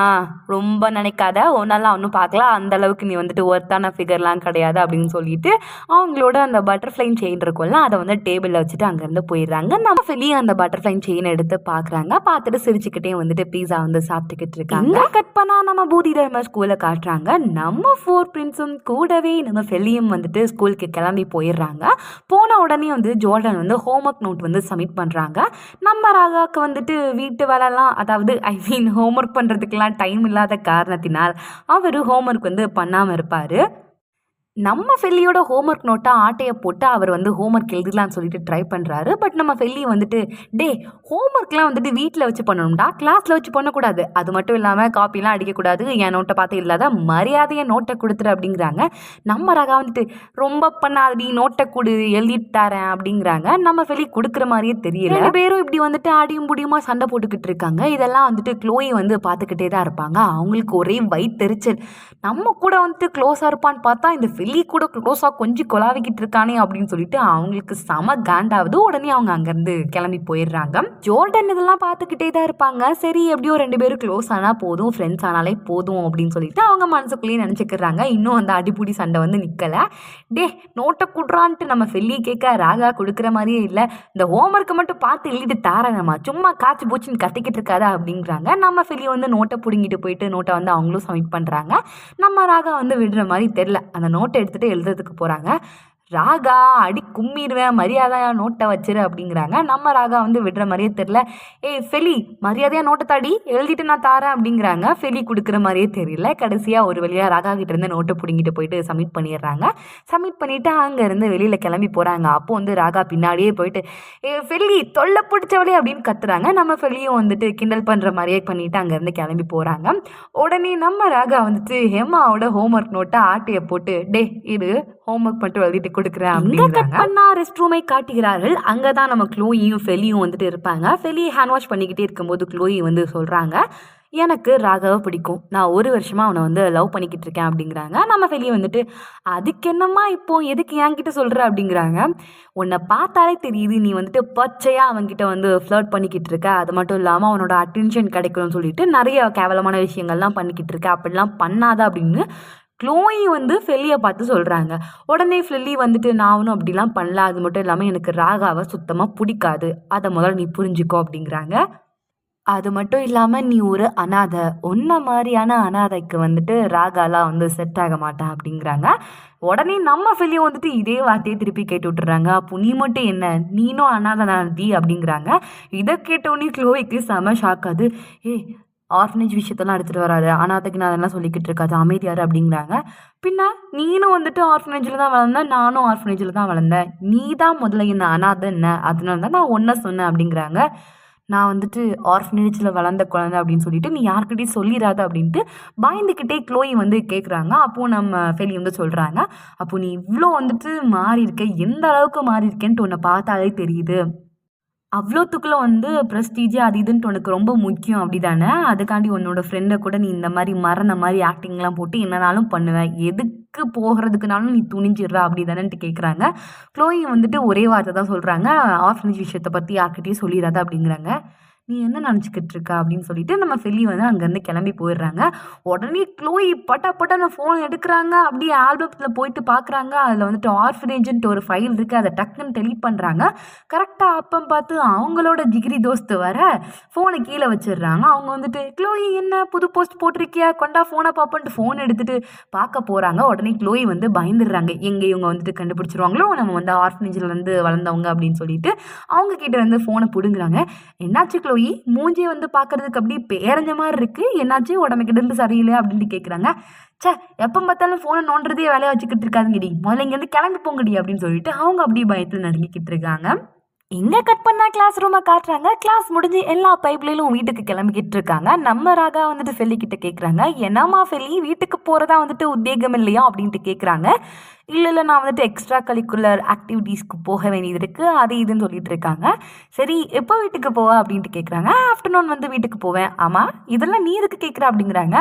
ரொம்ப நினைக்காத, ஒன்னாலாம் ஒன்றும் பார்க்கல, அந்த அளவுக்கு நீ வந்துட்டு ஒர்த்தான ஃபிகர்லாம் கிடையாது அப்படின்னு சொல்லிட்டு அவங்களோட அந்த பட்டர்ஃப்ளைன் செயின் இருக்கும்ல அதை வந்து டேபிளில் வச்சுட்டு அங்கேருந்து போயிடுறாங்க. நம்ம வெளியே அந்த பட்டர்ஃப்ளைன் செயின் எடுத்து பார்க்குறாங்க. பார்த்துட்டு சிரிச்சுக்கிட்டே வந்துட்டு பீஸா வந்து சாப்பிட்டுக்கிட்டு இருக்காங்க. கட் பண்ணால் நம்ம பூதி தர்ம ஸ்கூலை காட்டுறாங்க. நம்ம 4 பிரின்ஸும் கூடவே நம்ம ஃபெல்லியும் வந்துட்டு ஸ்கூலுக்கு கிளம்பி போயிடுறாங்க. போன உடனே வந்து ஜோர்டன் வந்து ஹோம்ஒர்க் நோட் வந்து சப்மிட் பண்ணுறாங்க. நம்ம ராகாவுக்கு வந்துட்டு வீட்டு வேலைலாம், அதாவது ஹோம்ஒர்க் பண்ணுறதுக்கெல்லாம் டைம் இல்லாத காரணத்தினால் அவர் ஹோம்ஒர்க் வந்து பண்ணாமல் இருப்பார். நம்ம ஃபெல்லியோட ஹோம்ஒர்க் நோட்டை ஆட்டையை போட்டு அவர் வந்து ஹோம்ஒர்க் எழுதலான்னு சொல்லிட்டு ட்ரை பண்ணுறாரு. பட் நம்ம ஃபெல்லி வந்துட்டு ஹோம்ஒர்க்லாம் வந்துட்டு வீட்டில் வச்சு பண்ணணும்டா, கிளாஸில் வச்சு பண்ணக்கூடாது, அது மட்டும் இல்லாமல் காப்பிலாம் அடிக்கக்கூடாது, என் நோட்டை பார்த்து இல்லாத மரியாதையை நோட்டை கொடுத்துரு அப்படிங்கிறாங்க. நம்ம ரகா வந்துட்டு ரொம்ப பண்ணாதடி, நோட்டை கொடு, எழுதிட்டு தரேன் அப்படிங்கிறாங்க. நம்ம ஃபெல்லி கொடுக்குற மாதிரியே தெரியல. 2 பேரும் இப்படி வந்துட்டு அடியும் புடியுமா சண்டை போட்டுக்கிட்டு இருக்காங்க. இதெல்லாம் வந்துட்டு க்ளோயி வந்து பார்த்துக்கிட்டே தான் இருப்பாங்க. அவங்களுக்கு ஒரே வயிற்றெரிச்சல். நம்ம கூட வந்துட்டு க்ளோஸாக இருப்பான்னு பார்த்தா இந்த ஃபெல்லி கூட க்ளோஸாக கொஞ்சம் கொலாவிக்கிட்டு இருக்கானே அப்படின்னு சொல்லிட்டு அவங்களுக்கு செம காண்டாவது. உடனே அவங்க அங்கேருந்து கிளம்பி போயிடுறாங்க. ஜோர்டன் இதெல்லாம் பார்த்துக்கிட்டே தான் இருப்பாங்க. சரி எப்படியோ 2 பேரும் க்ளோஸ் ஆனால் போதும், ஃப்ரெண்ட்ஸ் ஆனாலே போதும் அப்படின்னு சொல்லிட்டு அவங்க மனசுக்குள்ளேயே நினச்சிக்கிறாங்க. இன்னும் அந்த அடிப்புடி சண்டை வந்து நிற்கலை. நோட்டை குடுறான்ட்டு நம்ம ஃபெல்லி கேட்க ராகா கொடுக்குற மாதிரியே இல்லை. இந்த ஹோம்ஒர்க்கை மட்டும் பார்த்து எழுதிட்டு தாரேனம்மா, சும்மா காய்ச்சி பூச்சின்னு கத்திக்கிட்டு இருக்காதா அப்படிங்கிறாங்க. நம்ம ஃபெல்லி வந்து நோட்டை பிடுங்கிட்டு போயிட்டு நோட்டை வந்து அவங்களும் சப்மிட் பண்ணுறாங்க. நம்ம ராகா வந்து விடுற மாதிரி தெரில. அந்த நோட்டை எடுத்துகிட்டு எழுதுறதுக்கு போகிறாங்க. ராகா அடி கும்மிடுவேன், மரியாதையா நோட்டை வச்சிரு அப்படிங்கிறாங்க. நம்ம ராகா வந்து விடுற மாதிரியே தெரில. ஃபெலி மரியாதையா நோட்டை தாடி, எழுதிட்டு நான் தாரேன் அப்படிங்கிறாங்க. ஃபெலி கொடுக்குற மாதிரியே தெரியல. கடைசியாக ஒரு வழியாக ராகா கிட்டேருந்து நோட்டை பிடிங்கிட்டு போயிட்டு சப்மிட் பண்ணிடுறாங்க. சப்மிட் பண்ணிவிட்டு அங்கேருந்து வெளியில் கிளம்பி போகிறாங்க. அப்போ வந்து ராகா பின்னாடியே போயிட்டு ஃபெல்லி தொல்லை பிடிச்சவளே அப்படின்னு கத்துறாங்க. நம்ம ஃபெல்லியும் வந்துட்டு கிண்டல் பண்ணுற மாதிரியே பண்ணிவிட்டு அங்கேருந்து கிளம்பி போகிறாங்க. உடனே நம்ம ராகா வந்துட்டு ஹெமாவோட ஹோம்ஒர்க் நோட்டை ஆட்டையை போட்டு இது ஹோம்ஒர்க் மட்டும் எழுதிட்டு கொடுக்குறேன் அப்படிங்கிறாங்க. ரெஸ்ட் ரூமை காட்டுகிறார்கள். அங்கே தான் நம்ம க்ளோயியும் ஃபெலியும் வந்துட்டு இருப்பாங்க. ஃபெலி ஹேண்ட் வாஷ் பண்ணிக்கிட்டே இருக்கும்போது க்ளோயி வந்து சொல்கிறாங்க, எனக்கு ராகாவை பிடிக்கும், நான் 1 வருஷமாக அவனை வந்து லவ் பண்ணிக்கிட்டு இருக்கேன் அப்படிங்கிறாங்க. நம்ம ஃபெலியை வந்துட்டு அதுக்கு என்னம்மா இப்போ எதுக்கு என்கிட்ட சொல்கிற அப்படிங்கிறாங்க. உன்னை பார்த்தாலே தெரியுது நீ வந்துட்டு பச்சையாக அவன்கிட்ட வந்து ஃப்ளர்ட் பண்ணிக்கிட்டு இருக்க, அது மட்டும் இல்லாமல் அவனோட அட்டென்ஷன் கிடைக்கணும்னு சொல்லிட்டு நிறைய கேவலமான விஷயங்கள்லாம் பண்ணிக்கிட்டு இருக்க, அப்படிலாம் பண்ணாத அப்படின்னு க்ளோயி வந்து ஃபெல்லியை பார்த்து சொல்கிறாங்க. உடனே ஃபெல்லி வந்துட்டு நான் ஒன்றும் அப்படிலாம் பண்ணல, அது மட்டும் இல்லாமல் எனக்கு ராகாவை சுத்தமாக பிடிக்காது, அதை முதல்ல நீ புரிஞ்சுக்கோ அப்படிங்கிறாங்க. அது மட்டும் இல்லாமல் நீ ஒரு அனாதை, உன்ன மாதிரியான அனாதைக்கு வந்துட்டு ராகாலாம் வந்து செட் ஆக மாட்டான் அப்படிங்கிறாங்க. உடனே நம்ம ஃபெல்லியும் வந்துட்டு இதே வார்த்தையை திருப்பி கேட்டு விட்டுறாங்க. அப்போ நீ மட்டும் என்ன, நீனும் அனாதை நாதி அப்படிங்கிறாங்க. இதை கேட்டோடனே க்ளோய்க்கு செம ஷாக். அது ஆர்ஃபனேஜ் விஷயத்தெல்லாம் எடுத்துகிட்டு வராது, அனாதைக்கு நான் அதெல்லாம் சொல்லிக்கிட்டு இருக்காது, அமைதியார் அப்படிங்கிறாங்க. பின்ன நீனும் வந்துட்டு ஆர்ஃபனேஜில் தான் வளர்ந்தேன், நானும் ஆர்ஃபனேஜில் தான் வளர்ந்தேன், நீ தான் முதல்ல என்ன அனாதை என்ன, அதனால தான் நான் ஒன்றை சொன்னேன் அப்படிங்கிறாங்க. நான் வந்துட்டு ஆர்ஃபனேஜில் வளர்ந்த குழந்தை அப்படின்னு சொல்லிட்டு நீ யார்கிட்டையும் சொல்லிடாத அப்படின்ட்டு பயந்துக்கிட்டே க்ளோயி வந்து கேட்குறாங்க. அப்போது நம்ம ஃபெலி வந்து சொல்கிறாங்க, அப்போ நீ இவ்வளோ வந்துட்டு மாறி இருக்க, எந்த அளவுக்கு மாறி இருக்கேன்ட்டு உன்னை பார்த்தாலே தெரியுது, அவ்வளோத்துக்குள்ள வந்து ப்ரெஸ்டீஜ் அது இதுன்ட்டு உனக்கு ரொம்ப முக்கியம் அப்படி தானே, அதுக்காண்டி உன்னோட ஃப்ரெண்டை கூட நீ இந்த மாதிரி மரண மாதிரி ஆக்டிங்லாம் போட்டு என்னனாலும் பண்ணுவேன், எதுக்கு போகிறதுக்குனாலும் நீ துணிஞ்சிடுறா அப்படி தானேன்ட்டு கேட்குறாங்க. க்ளோயி வந்துட்டு ஒரே வார்த்தை தான் சொல்கிறாங்க, ஆர்ஃபனேஜ் விஷயத்தை பற்றி யார்கிட்டையும் சொல்லிடாத அப்படிங்கிறாங்க. நீ என்ன நினச்சிக்கிட்டு இருக்க அப்படின்னு சொல்லிட்டு நம்ம ஃபெல்லி வந்து அங்கேருந்து கிளம்பி போயிடுறாங்க. உடனே க்ளோயி பட்டான ஃபோன் எடுக்கிறாங்க. அப்படியே ஆல்பத்தில் போயிட்டு பார்க்குறாங்க. அதில் வந்துட்டு ஆர்ஃபனேஜ்ன்ட்டு ஒரு ஃபைல் இருக்குது, அதை டக்குன்னு டெலீட் பண்ணுறாங்க. கரெக்டாக அப்போ பார்த்து அவங்களோட ஜிகிரி தோஸ்து வர ஃபோனை கீழே வச்சிடுறாங்க. அவங்க வந்துட்டு க்ளோயி என்ன புது போஸ்ட் போட்டிருக்கியா, கொண்டா ஃபோனை பார்ப்பன்ட்டு ஃபோன் எடுத்துகிட்டு பார்க்க போகிறாங்க. உடனே க்ளோயி வந்து பயந்துடுறாங்க, எங்கே இவங்க வந்துட்டு கண்டுபிடிச்சிருவாங்களோ நம்ம வந்து ஆர்ஃபனேஜ்லேருந்து வளர்ந்தவங்க அப்படின்னு சொல்லிட்டு அவங்க கிட்ட வந்து ஃபோனை பிடுங்குறாங்க. என்னாச்சு க்ளோயி, மூஞ்சியை வந்து பார்க்கறதுக்கு அப்படி பேரஞ்ச மாதிரி இருக்கு, என்னாச்சு உடம்புக்கிட்ட இருந்து சரியில்லை அப்படின்ட்டு கேட்குறாங்க. எப்போ பார்த்தாலும் ஃபோனை நோண்டுறதே வேலையை வச்சுக்கிட்டு இருக்காதுங்கடி, முதல்ல இங்கேருந்து கிளம்பி போங்கடி அப்படின்னு சொல்லிட்டு அவங்க அப்படியே பயத்தில் நடுங்கிக்கிட்டு இருக்காங்க. இங்கே கட் பண்ணால் கிளாஸ் ரூமை காட்டுறாங்க. கிளாஸ் முடிஞ்சு எல்லா பைப்லையும் வீட்டுக்கு கிளம்பிக்கிட்டு இருக்காங்க. நம்ம ராகா வந்துட்டு ஃபெல்லிக்கிட்ட கேட்குறாங்க, என்னம்மா ஃபெல்லி வீட்டுக்கு போகிறதா வந்துட்டு உத்வேகம் இல்லையா அப்படின்ட்டு கேட்குறாங்க. இல்லை நான் வந்துட்டு எக்ஸ்ட்ரா கரிக்குலர் ஆக்டிவிட்டீஸ்க்கு போக வேண்டியது இருக்குது, அது இதுன்னு சொல்லிட்டு இருக்காங்க. சரி எப்போ வீட்டுக்கு போவ அப்படின்ட்டு கேட்குறாங்க. ஆஃப்டர்நூன் வந்து வீட்டுக்கு போவேன். ஆமாம் இதெல்லாம் நீ எதுக்கு கேட்குற அப்படிங்கிறாங்க.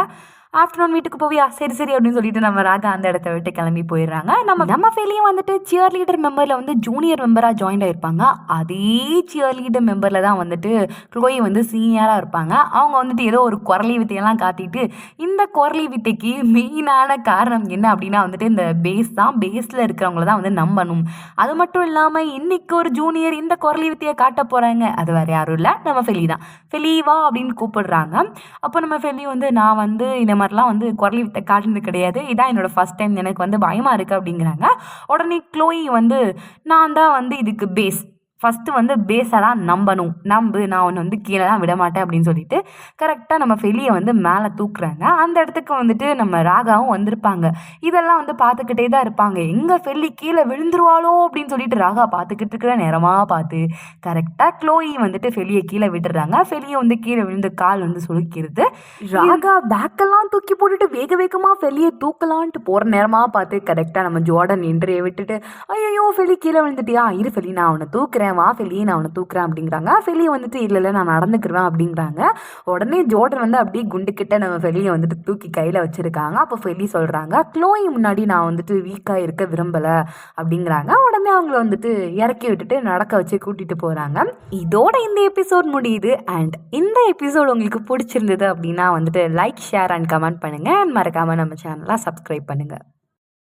ஆஃப்டர்நூன் வீட்டுக்கு போவியா, சரி சரி அப்படின்னு சொல்லிட்டு நம்ம ராகா அந்த இடத்த விட்டு கிளம்பி போயிடுறாங்க. நம்ம ஃபெலியும் வந்துட்டு சியர் லீடர் மெம்பரில் வந்து ஜூனியர் மெம்பராக ஜாயின் ஆயிருப்பாங்க. அதே சியர் லீடர் மெம்பரில் தான் வந்துட்டு க்ளோயி வந்து சீனியராக இருப்பாங்க. அவங்க வந்துட்டு ஏதோ ஒரு குரலி வித்தையெல்லாம் காட்டிட்டு, இந்த குரலி வித்தைக்கு மெயினான காரணம் என்ன அப்படின்னா வந்துட்டு இந்த பேஸ் தான். பேஸில் இருக்கிறவங்கள தான் வந்து நம்பணும். அது மட்டும் இல்லாமல் இன்னைக்கு ஒரு ஜூனியர் இந்த குரலி வித்தையை காட்ட போகிறாங்க. அது வேறு யாரும் இல்லை, நம்ம ஃபெலி தான். ஃபெலிவா அப்படின்னு கூப்பிடுறாங்க. அப்போ நம்ம ஃபெலி வந்து நான் வந்து இந்த மாதிரிலாம் வந்து குரலி வித்தை காட்டினது கிடையாது, இதான் என்னோட ஃபர்ஸ்ட் டைம், எனக்கு வந்து பயமாக இருக்குது அப்படிங்கிறாங்க. உடனே க்ளோயி வந்து நான் தான் வந்து இதுக்கு பேஸ், ஃபஸ்ட்டு வந்து பேஸை தான் நம்பணும், நான் ஒன்று வந்து கீழே தான் விட மாட்டேன் அப்படின்னு சொல்லிட்டு கரெக்டாக நம்ம ஃபெலியை வந்து மேலே தூக்குறாங்க. அந்த இடத்துக்கு வந்துட்டு நம்ம ராகாவும் வந்திருப்பாங்க. இதெல்லாம் வந்து பார்த்துக்கிட்டே தான் இருப்பாங்க. எங்கே ஃபெல்லி கீழே விழுந்துருவாளோ அப்படின்னு சொல்லிட்டு ராகா பார்த்துக்கிட்டு இருக்கிற நேரமாக பார்த்து கரெக்டாக க்ளோயி வந்துட்டு ஃபெலியை கீழே விட்டுறாங்க. ஃபெலியை வந்து கீழே விழுந்து கால் வந்து சுளுக்கிறது. ராகா பேக்கெல்லாம் தூக்கி போட்டுட்டு வேக வேகமாக ஃபெலியை தூக்கலான்ட்டு போகிற நேரமாக பார்த்து கரெக்டாக நம்ம ஜோர்டன் என்ட்ரியை விட்டுட்டு ஐயோ ஃபெலி கீழே விழுந்துட்டியா, இரு ஃபெலி நான் அவனை தூக்குறேன், வா ஃபெலி நான் அவனை தூக்குறேன் அப்படிங்கிறாங்க. ஃபெலி வந்துட்டு இல்லை நான் நடந்துக்கிறேன் அப்படிங்கிறாங்க. உடனே ஜோர்டன் வந்து அப்படியே குண்டுக்கிட்ட நம்ம ஃபெலியை வந்துட்டு தூக்கி கையில் வச்சுருக்காங்க. அப்போ ஃபெலி சொல்கிறாங்க க்ளோயி முன்னாடி நான் வந்துட்டு வீக்காக இருக்க விரும்பலை அப்படிங்கிறாங்க. உடனே அவங்கள வந்துட்டு இறக்கி விட்டுட்டு நடக்க வச்சு கூட்டிகிட்டு போகிறாங்க. இதோட இந்த எபிசோட் முடியுது. அண்ட் இந்த எபிசோட் உங்களுக்கு பிடிச்சிருந்தது அப்படின்னா வந்துட்டு லைக், ஷேர் அண்ட் கமெண்ட் பண்ணுங்கள். அண்ட் மறக்காமல் நம்ம சேனலை சப்ஸ்கிரைப் பண்ணுங்கள்.